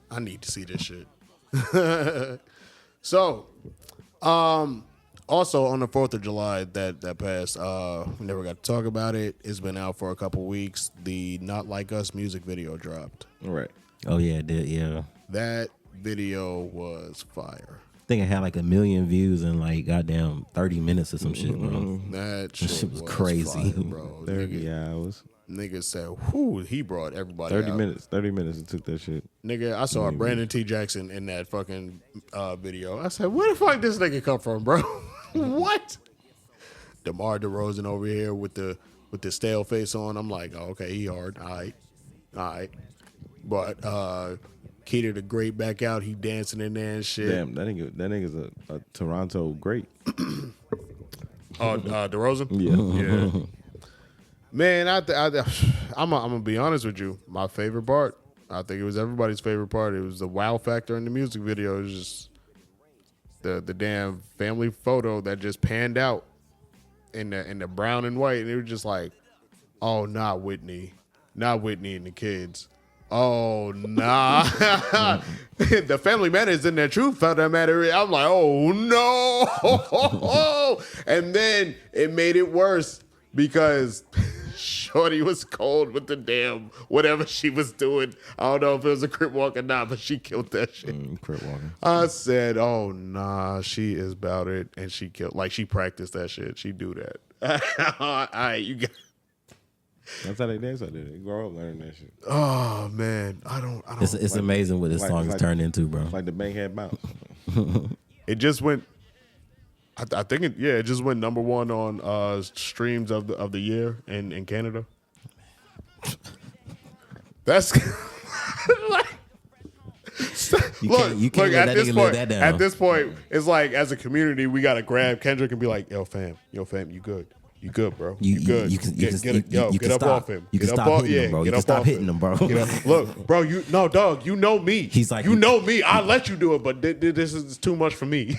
I need to see this shit. So, also on the 4th of July that passed, we never got to talk about it. It's been out for a couple weeks. The Not Like Us music video dropped. Right. Oh yeah, it did. Yeah. That video was fire. I think it had like 1 million views in like goddamn 30 minutes or some shit, bro. That shit was crazy, fire, bro. 30 hours. Nigga said, whoo, he brought everybody 30 out. minutes. 30 minutes it took that shit. Nigga, I saw Brandon T. Jackson in that fucking video. I said, where the fuck this nigga come from, bro? What? DeMar DeRozan over here with the stale face on. I'm like, oh, okay, he hard. All right. But Keita the Great back out. He dancing in there and shit. Damn, that nigga's a Toronto great. DeRozan? Yeah. Man, I'm gonna be honest with you. My favorite part, I think it was everybody's favorite part. It was the wow factor in the music video. It was just the damn family photo that just panned out in the brown and white, and it was just like, oh, not Whitney and the kids. Oh nah, the family man is in their truth. Felt that matter. I'm like, oh no, and then it made it worse because Shorty was cold with the damn whatever she was doing. I don't know if it was a crip walk or not, but she killed that shit. Crip walking. I said, oh nah, she is about it, and she killed. Like she practiced that shit. She do that. All right, you got. That's how they dance out there. They grow up learning that shit. Oh man, I don't. It's like, amazing what this song has turned into, bro. It's like the Bankhead Bounce. It just went. I think it just went number one on streams of the year in Canada. That's like, look at this point, it's like as a community we gotta grab Kendrick and be like, yo fam, you good, bro, you good. You can get up stop. off him. You can Get up stop off, hitting him, bro. You can stop hitting him, bro. Look, bro, dog, you know me. He's like, you know me. I let you do it, but this is too much for me.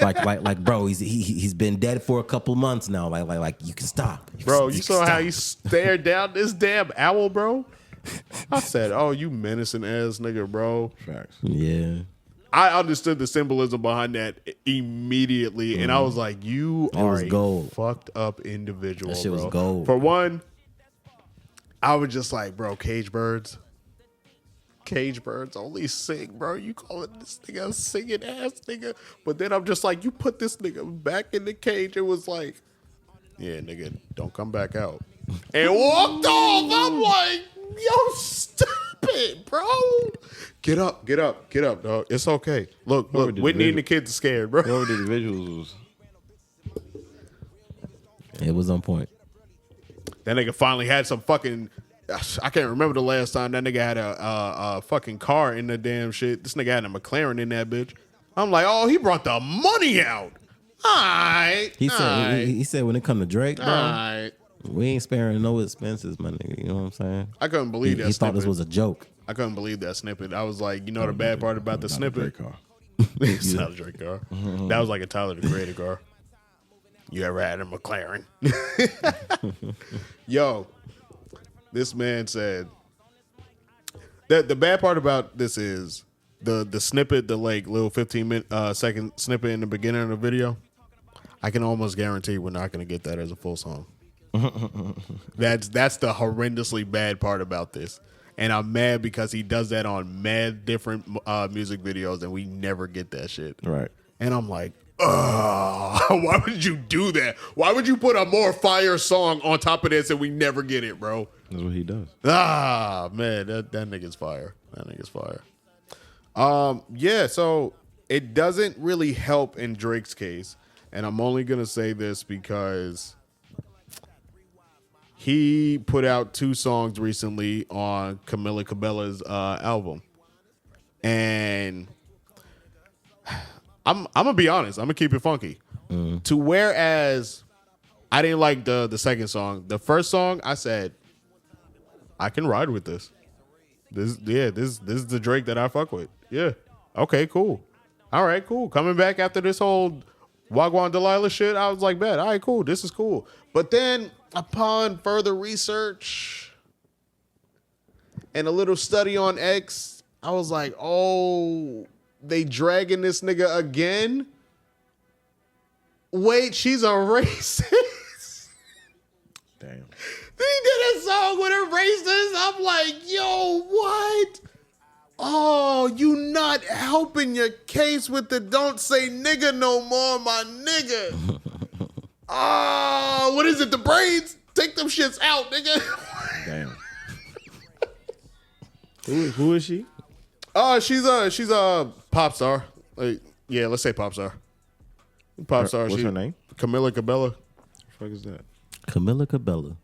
like, bro, he's been dead for a couple months now. Like, you can stop, bro. You saw how he stared down this damn owl, bro. I said, oh, you menacing ass nigga, bro. Facts. Yeah. I understood the symbolism behind that immediately, and I was like, "You are a fucked up individual." That shit was bro. gold. For one, I was just like, "Bro, cage birds only sing, bro. You calling this nigga a singing ass nigga?" But then I'm just like, "You put this nigga back in the cage." It was like, "Yeah, nigga, don't come back out." And walked off. I'm like, "Yo, stop it, bro." Get up, dog. It's okay. Look, Whitney and the kids are scared, bro. Whoever did the visuals was... It was on point. That nigga finally had some fucking... I can't remember the last time that nigga had a fucking car in the damn shit. This nigga had a McLaren in that bitch. I'm like, oh, he brought the money out. All right. He said when it come to Drake, bro, all right, we ain't sparing no expenses, my nigga. You know what I'm saying? I couldn't believe that. He thought this was a joke. I couldn't believe that snippet. I was like, you know the bad part about the snippet? It's not a Drake car. That was like a Tyler the Creator car. You ever had a McLaren? Yo, this man said that the bad part about this is the snippet, the like little 15-second snippet in the beginning of the video. I can almost guarantee we're not going to get that as a full song. That's the horrendously bad part about this. And I'm mad because he does that on mad different music videos and we never get that shit. Right. And I'm like, why would you do that? Why would you put a more fire song on top of this and we never get it, bro? That's what he does. Man, that nigga's fire. That nigga's fire. Yeah, so it doesn't really help in Drake's case. And I'm only going to say this because he put out 2 songs recently on Camila Cabello's album. And I'm going to be honest. I'm going to keep it funky. To whereas I didn't like the second song. The first song, I said, I can ride with this. This is the Drake that I fuck with. Yeah. Okay, cool. All right, cool. Coming back after this whole Wagwan Delilah shit, I was like, bet. All right, cool. This is cool. But then upon further research and a little study on X, I was like, oh, they dragging this nigga again? Wait, she's a racist? Damn. He did a song with a racist. I'm like, yo, what? Oh, you not helping your case with the don't say nigga no more, my nigga. Oh, what is it? The braids? Take them shits out, nigga. Damn. Who is she? She's a pop star. Like, yeah, let's say pop star. Pop star. What's her name? Camila Cabello. What the fuck is that? Camila Cabello.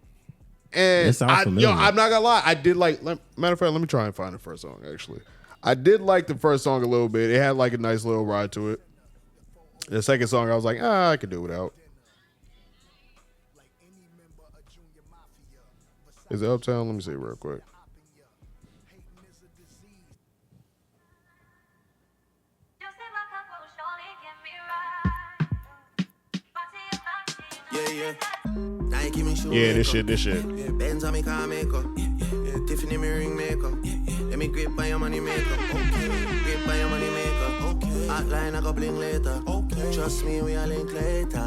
And It sounds familiar. I'm not gonna lie. I did like. Matter of fact, let me try and find the first song. Actually, I did like the first song a little bit. It had like a nice little ride to it. The second song, I was like, I could do without. Is it Uptown? Let me see real quick. Yeah, this shit. Benz on me car maker. Tiffany me ring maker. Let me grip by your money maker. Grip by your money maker. Hotline I go bling later. Trust me, we are link later.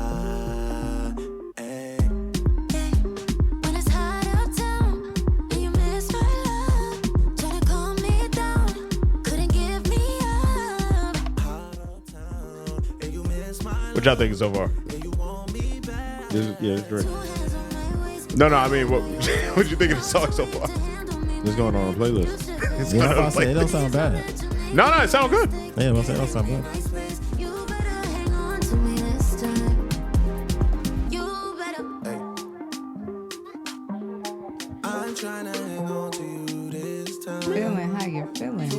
When it's hot uptown and you miss my love, try to calm me down, couldn't give me up. What y'all think so far? It's great. No, I mean, what you think of the song so far? What's going on the playlist? It's Yeah, going on I the say, it don't playlist. sound bad. No, it sounds good. Yeah, I say, it don't sound bad. You better hang on to me this time. You better. I'm trying to hang on to you this time. Feeling how you feeling.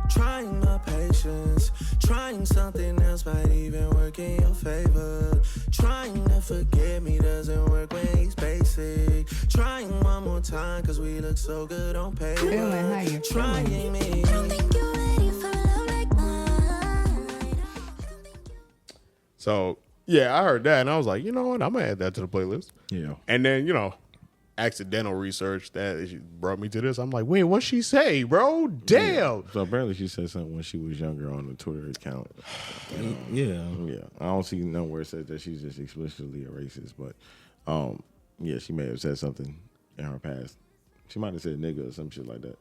Trying my patience, trying something else might even work in your favor. Trying to forget me doesn't work when he's basic. Trying one more time cause we look so good on paper. Feeling how you Trying feeling. me. I don't think you're ready for love like mine. So yeah, I heard that and I was like, you know what? I'm gonna add that to the playlist. Yeah. And then accidental research that brought me to this. I'm like, wait, what'd she say, bro? Damn. Yeah. So apparently she said something when she was younger on the Twitter account. Yeah. Yeah. I don't see nowhere it says that she's just explicitly a racist, but yeah, she may have said something in her past. She might have said nigga or some shit like that.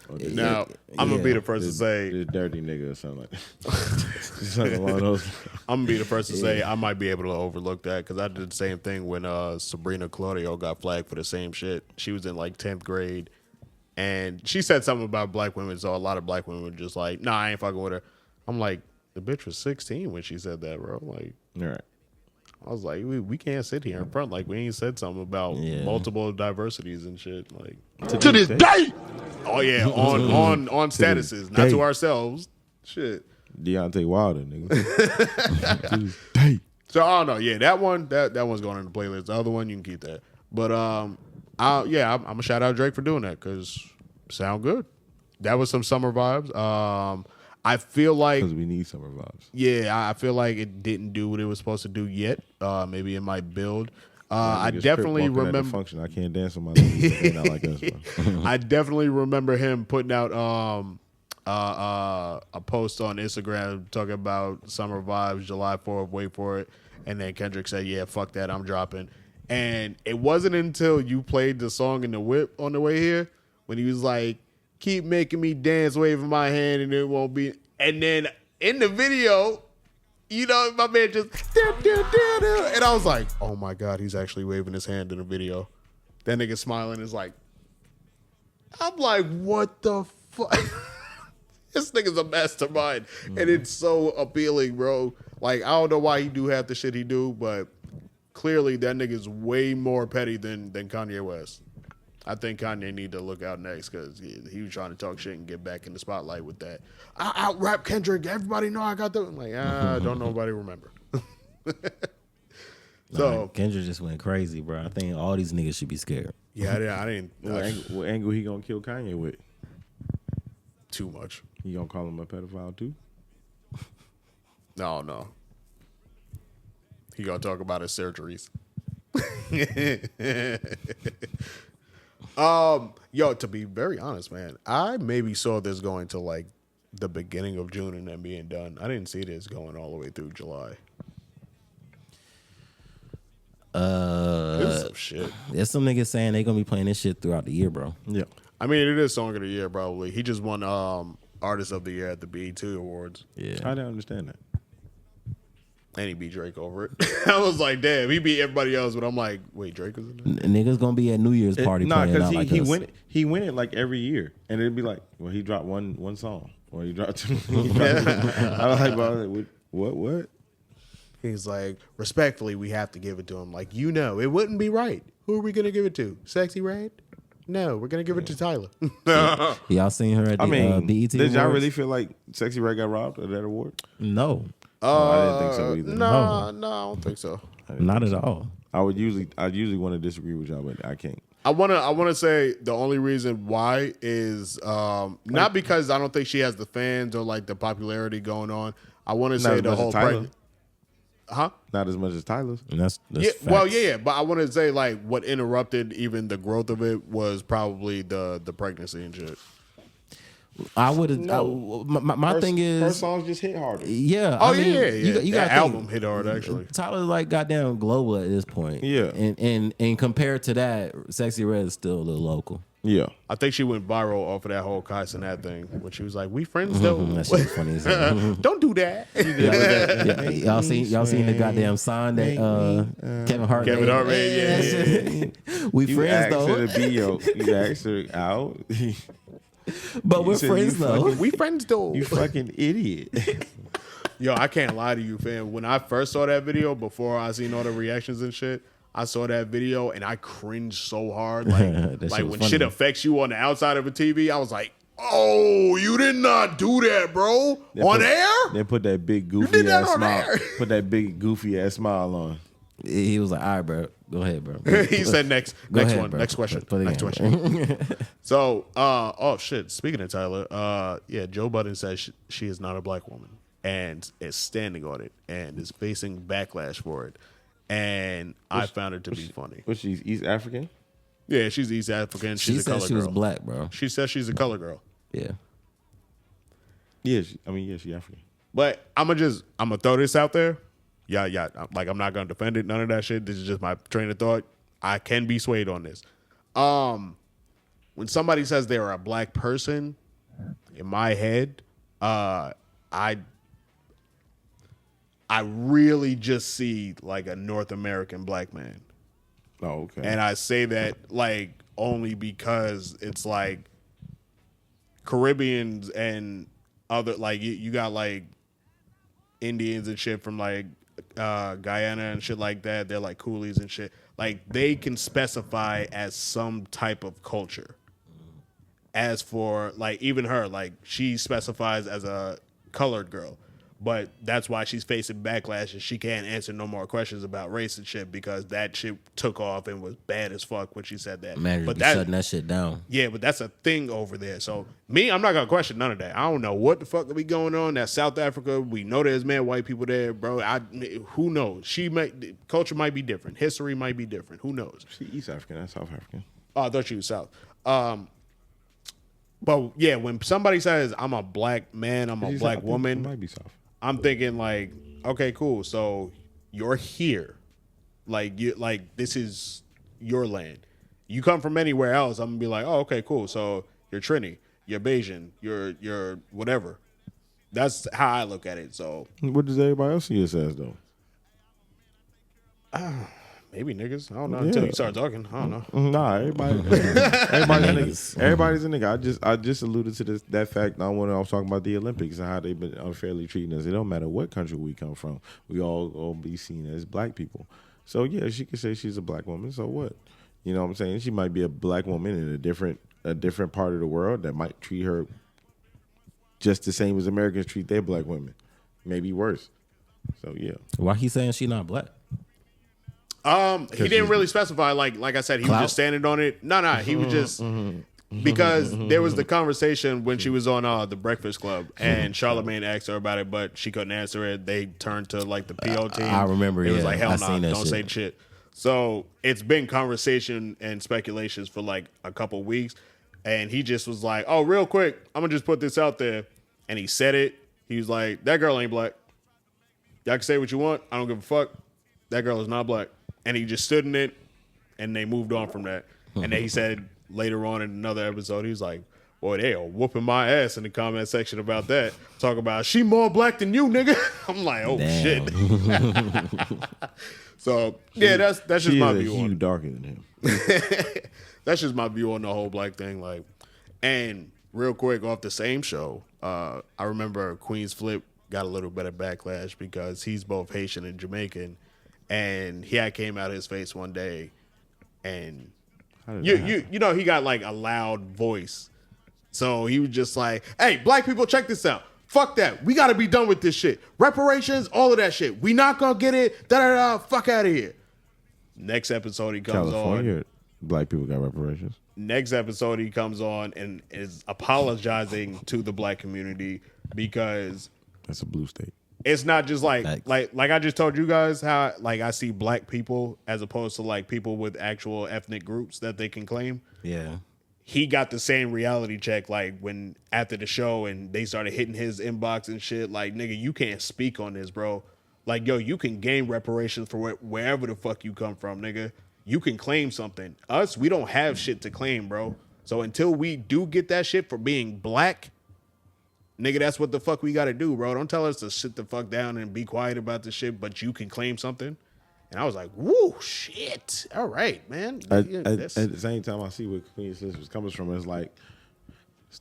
Or this- Now, I'm gonna be the first to say this dirty nigga or something like that. Something along those. I'm gonna be the first to say I might be able to overlook that because I did the same thing when Sabrina Claudio got flagged for the same shit. She was in like 10th grade, and she said something about black women. So a lot of black women were just like, "Nah, I ain't fucking with her." I'm like, the bitch was 16 when she said that, bro. Like, All right. I was like, we can't sit here in front like we ain't said something about multiple diversities and shit. Like To this day. oh yeah, on statuses, not to ourselves. Shit. Deontay Wilder, nigga. So I don't know. Yeah, that one's going in the playlist. The other one you can keep that. But I'm gonna shout out Drake for doing that because sound good. That was some summer vibes. I feel like Because we need summer vibes. yeah, I feel like it didn't do what it was supposed to do yet. Maybe it might build. I Niggas definitely trip walking at the remember. function. I can't dance with my ladies. They're not like us, bro. I definitely remember him putting out a post on Instagram talking about summer vibes, July 4th, wait for it. And then Kendrick said, yeah, fuck that, I'm dropping. And it wasn't until you played the song in the whip on the way here when he was like, keep making me dance, waving my hand, and it won't be. And then in the video, my man just, and I was like, oh my God, he's actually waving his hand in the video. That nigga smiling is like, I'm like, what the fuck? This nigga's a mastermind. And it's so appealing, bro. Like, I don't know why he do half the shit he do, but clearly that nigga's way more petty than Kanye West. I think Kanye need to look out next because he was trying to talk shit and get back in the spotlight with that. I out-rap Kendrick. Everybody know I got that. I'm like, don't nobody remember. So Kendrick just went crazy, bro. I think all these niggas should be scared. yeah, I didn't. What angle he gonna kill Kanye with? Too much. He gonna call him a pedophile too? No. He gonna talk about his surgeries. Yo, to be very honest, man, I maybe saw this going to like the beginning of June and then being done. I didn't see this going all the way through July. This is some shit. There's some niggas saying they gonna be playing this shit throughout the year, bro. Yeah. I mean, it is Song of the Year, probably. He just won Artist of the Year at the BET Awards. Yeah. I didn't understand that. And he beat Drake over it. I was like, damn, he beat everybody else, but I'm like, wait, Drake was in there? Niggas gonna be at New Year's party No, playing because out like he us. win it like every year, and it'd be like, well, he dropped one song, or he dropped two. I was like, bro, what? He's like, respectfully, we have to give it to him. Like, it wouldn't be right. Who are we gonna give it to? Sexy Red? No, we're gonna give it to Tyler. Y'all seen her at the BET did y'all Awards? really feel like Sexy Red got robbed of that award? No. I didn't think so either. No, I don't think so. Not at all. I'd usually want to disagree with y'all, but I can't. I wanna say the only reason why is not because I don't think she has the fans or like the popularity going on. I want to say the whole Not as much as Tyler's. And that's yeah, facts. well, yeah, but I want to say like what interrupted even the growth of it was probably the pregnancy and shit. I would have. No. My thing is, her songs just hit harder. Yeah. Oh, I mean, yeah. You That got album hit hard, actually. Tyler's like goddamn global at this point. Yeah. And compared to that, Sexy Red is still a little local. Yeah. I think she went viral off of that whole Kai Cenat thing when she was like, "We friends though." That shit was funny as hell. Don't do that. Y'all seen the goddamn sign that Kevin Hart Kevin made? Hart made, yeah. We You friends asked though. her to be you asked her out. But we're said friends you though. We friends though. You fucking idiot. Yo, I can't lie to you, fam. When I first saw that video, before I seen all the reactions and shit, I saw that video and I cringed so hard. Like, That like shit was when funny. shit affects you on the outside of a TV, I was like, "Oh, you did not do that, bro, on air." They put that big goofy did that ass on smile. air. Put that big goofy ass smile on. He was like, "All right, bro, go ahead, bro." He said, "Next ahead, one, bro. next question, Put it next in, question." So, oh shit. Speaking of Tyler, yeah, Joe Budden says she is not a black woman and is standing on it and is facing backlash for it. And I found it to be funny. But she's East African? Yeah, she's East African. She She's a said color she was girl. black, bro. She says she's a color girl. Yeah. Yeah, she's African. But I'm gonna throw this out there. Yeah. Like, I'm not gonna defend it. None of that shit. This is just my train of thought. I can be swayed on this. When somebody says they're a black person, in my head, I really just see like a North American black man. Oh, okay. And I say that like only because it's like Caribbeans and other, like you got like Indians and shit from like Guyana and shit like that. They're like coolies and shit. Like, they can specify as some type of culture. As for like even her, like she specifies as a colored girl. But that's why she's facing backlash and she can't answer no more questions about race and shit because that shit took off and was bad as fuck when she said that. Man, but be shutting that shit down. Yeah, but that's a thing over there. So I'm not gonna question none of that. I don't know what the fuck be going on. That's South Africa. We know there's mad white people there, bro. Who knows? Culture might be different. History might be different. Who knows? She's East African. That's South African. Oh, I thought she was South. But yeah, when somebody says I'm a black man, I'm a black woman, Might be South. I'm thinking like, okay, cool. So you're here, like this is your land. You come from anywhere else, I'm gonna be like, oh, okay, cool. So you're Trini, you're Bayesian, you're whatever. That's how I look at it. So What does everybody else see us as though? maybe niggas. I don't know until you start talking. I don't know. Nah, everybody's a nigga. I just alluded to that fact when I was talking about the Olympics and how they've been unfairly treating us. It don't matter what country we come from. We all be seen as black people. So yeah, she could say she's a black woman. So what? You know what I'm saying? She might be a black woman in a different part of the world that might treat her just the same as Americans treat their black women. Maybe worse. So yeah. Why he saying she not black? He didn't really specify. Like I said, he was just standing on it. No, he was just because there was the conversation when she was on the Breakfast Club and Charlamagne asked her about it, but she couldn't answer it. They turned to like the PO team. I remember. It was yeah, like, hell I no, seen that don't shit. say shit. So it's been conversation and speculations for like a couple weeks. And he just was like, oh, real quick, I'm going to just put this out there. And he said it. He was like, that girl ain't black. Y'all can say what you want. I don't give a fuck. That girl is not black. And he just stood in it, and they moved on from that. And then he said later on in another episode, he was like, boy, they are whooping my ass in the comment section about that. Talk about, she more black than you, nigga. I'm like, oh, Damn. shit. So, yeah, that's just my view on it. Darker than him. That's just my view on the whole black thing. Like, and real quick, off the same show, I remember Queen's Flip got a little bit of backlash because he's both Haitian and Jamaican, and he had came out his face one day, and you know he got like a loud voice, so he was just like, "Hey, black people, check this out. Fuck that. We got to be done with this shit. Reparations, all of that shit. We not gonna get it. Da da da. Fuck out of here." Next episode he comes California, on. black people got reparations. Next episode he comes on and is apologizing to the black community because that's a blue state. It's not just like I just told you guys how like I see black people as opposed to like people with actual ethnic groups that they can claim. Yeah. He got the same reality check like when after the show and they started hitting his inbox and shit like, nigga, you can't speak on this, bro. Like, yo, you can gain reparations for wherever the fuck you come from, nigga. You can claim something. Us, we don't have shit to claim, bro. So until we do get that shit for being black, nigga, that's what the fuck we got to do, bro. Don't tell us to sit the fuck down and be quiet about this shit, but you can claim something. And I was like, woo, shit. All right, man. At the same time, I see where Queen Sis was coming from. It's like,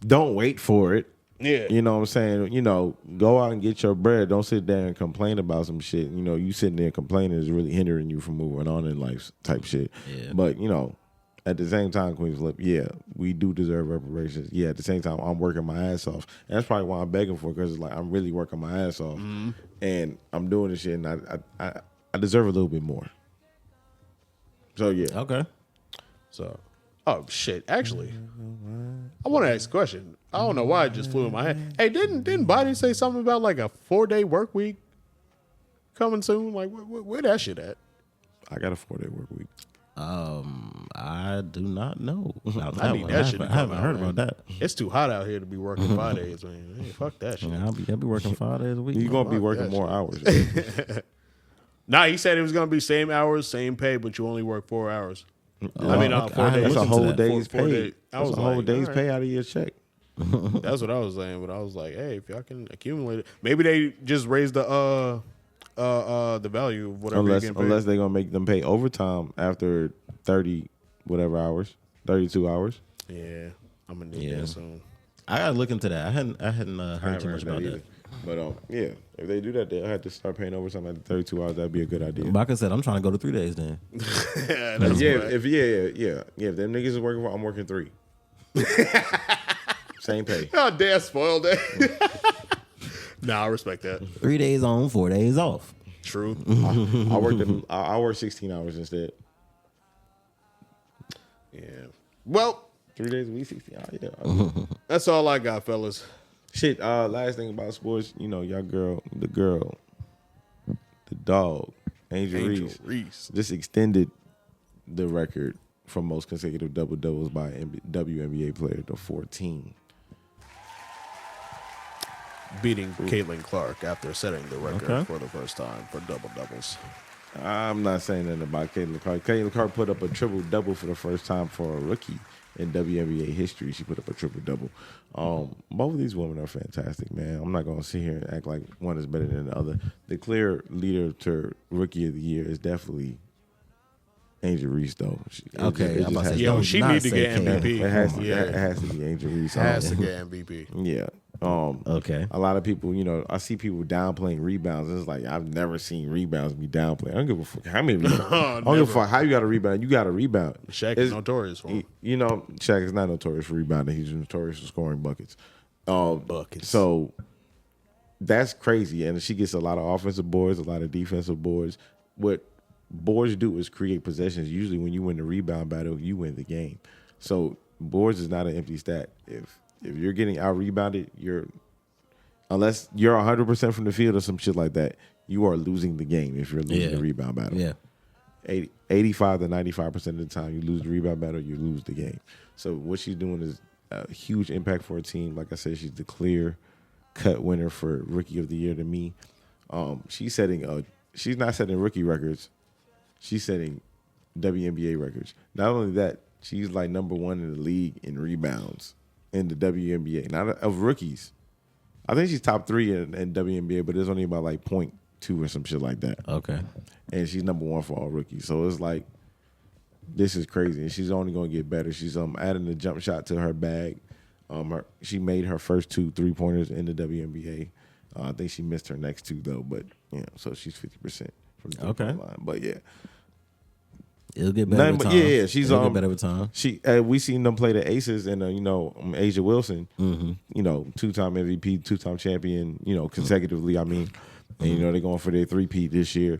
don't wait for it. Yeah. You know what I'm saying? You know, go out and get your bread. Don't sit there and complain about some shit. You know, you sitting there complaining is really hindering you from moving on in life type shit. Yeah. But, you know, at the same time, Queen Flip, yeah, we do deserve reparations. Yeah, at the same time, I'm working my ass off. And that's probably why I'm begging for it, because it's like I'm really working my ass off. Mm-hmm. And I'm doing this shit, and I deserve a little bit more. So, yeah. Okay. So, oh, shit. Actually, I want to ask a question. I don't know why it just flew in my head. Hey, didn't Biden say something about like a 4-day work week coming soon? Like, where that shit at? I got a 4-day work week. I do not know. I need that shit to come out. I haven't heard about that. It's too hot out here to be working 5 days, man. Hey, fuck that shit. Yeah, I'll be working 5 days a week. You're going to be working more hours. Nah, he said it was going to be same hours, same pay, but you only work 4 hours. I mean, 4 days. That's a whole day's pay. That's a whole day's pay out of your check. That's what I was saying, but I was like, hey, if y'all can accumulate it, maybe they just raise the value of whatever. Unless they're gonna make them pay overtime after 32 hours. Yeah, I'm gonna need that soon. I gotta look into that. I hadn't heard too much about that. But yeah, if they do that, they'll have to start paying overtime after 32 hours. That'd be a good idea. Like I said, I'm trying to go to 3 days then. Yeah, if them niggas is working, I'm working 3. Same pay. Oh, damn, spoiled it. Nah, I respect that. 3 days on, 4 days off. True. I work 16 hours instead. Yeah. Well, 3 days a week, 16 hours. Yeah. That's all I got, fellas. Shit. Last thing about sports, you know, the dog, Angel Reese, just extended the record for most consecutive double-doubles by a WNBA player to 14. Beating Caitlin Clark after setting the record for the first time for double-doubles. I'm not saying nothing about Caitlin Clark. Caitlin Clark put up a triple-double for the first time for a rookie in WNBA history. She put up a triple-double. Both of these women are fantastic, man. I'm not going to sit here and act like one is better than the other. The clear leader to Rookie of the Year is definitely Angel Reese, though. She need to get MVP. It has to be Angel Reese. Has to get MVP. Yeah. A lot of people, you know, I see people downplaying rebounds. It's like, I've never seen rebounds be downplayed. I don't give a fuck how many rebounds. I don't give a fuck how you got a rebound. You got a rebound. Shaq is notorious for it. You know, Shaq is not notorious for rebounding. He's notorious for scoring buckets. So that's crazy. And she gets a lot of offensive boards, a lot of defensive boards. What boards do is create possessions. Usually when you win the rebound battle, you win the game. So boards is not an empty stat. If you're getting out rebounded, unless you're 100% from the field or some shit like that, you are losing the game if you're losing the rebound battle. Yeah. 85 to 95% of the time, you lose the rebound battle, you lose the game. So what she's doing is a huge impact for her team. Like I said, she's the clear cut winner for Rookie of the Year to me. She's not setting rookie records. She's setting WNBA records. Not only that, she's like number 1 in the league in rebounds in the WNBA. Not of rookies. I think she's top 3 in WNBA, but it's only about like 0.2 or some shit like that. Okay. And she's number 1 for all rookies. So it's like, this is crazy. And she's only going to get better. She's adding the jump shot to her bag. She made her first 2 3-pointers in the WNBA. I think she missed her next 2 though, but so she's 50% from the 3-point line. But yeah, it'll get better with time. Yeah, she's it'll get better with time. We seen them play the Aces and Asia Wilson, 2-time MVP, 2-time champion, consecutively. I mean, and they're going for their 3-peat this year.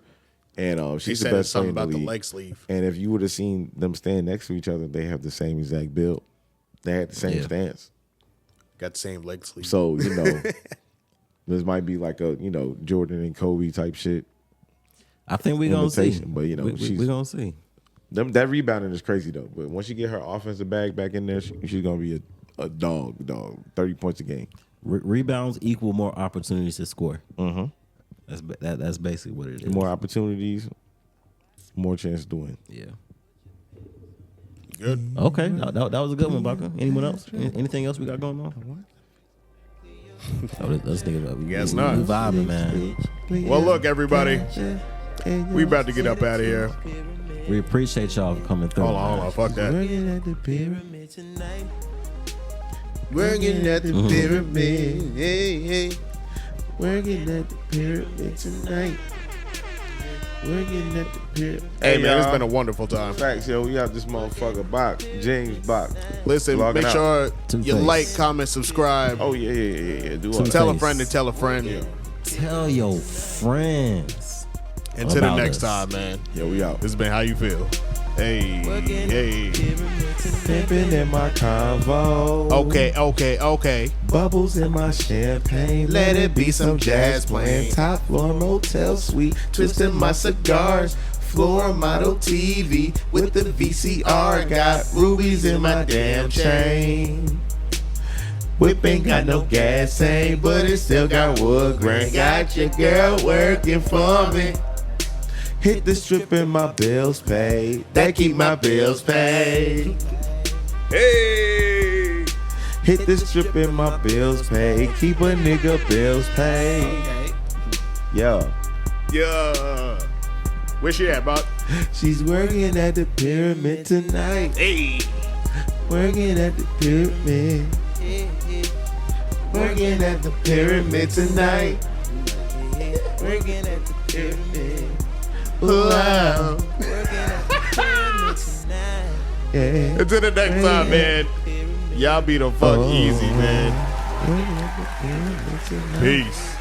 And she's the best player in the about league. the leg sleeve. And if you would have seen them stand next to each other, they have the same exact build. They had the same stance. Got the same leg sleeve. So, this might be like a, Jordan and Kobe type shit. I think we're going to see. But, we're going to see. That rebounding is crazy, though. But once you get her offensive bag back in there, she's going to be a dog, 30 points a game. Rebounds equal more opportunities to score. Mm-hmm. That's basically what it is. More opportunities, more chance to win. Yeah. Good. Okay. That was a good one, Baca. Anyone else? Anything else we got going on? Let's think about it. Guess not. We vibing, man. Well, look, everybody. We about to get up out of here. We appreciate y'all for coming through. Hold on. Fuck that. Working at the pyramid tonight. Working at the pyramid. Hey. Working at the pyramid tonight. Working at the pyramid. Hey, man, it's been a wonderful time. Facts, yo. We have this motherfucker Bach, James Bach. Listen, make sure you like, comment, subscribe. Oh, yeah. Do all tell a friend to tell a friend. Yeah. Tell your friends. Until the next time, man. Yo, we out. This has been How You Feel. Hey. Pimpin' in my convo. Okay. Bubbles in my champagne. Let it be some jazz playing. Top floor motel suite. Twisting my cigars. Floor model TV with the VCR. Got rubies in my damn chain. Whip ain't got no gas tank, but it still got wood grain. Got your girl working for me. Hit the strip and my bills paid. That keep my bills paid. Hey! Hit the strip and my bills paid. Keep a nigga bills paid. Yeah. Where she at, Buck? She's working at the pyramid tonight. Hey! Working at the pyramid. Working at the pyramid tonight. Working at the pyramid. Wow. Yeah. Until the next time, man. Y'all be the fuck easy, man. Peace.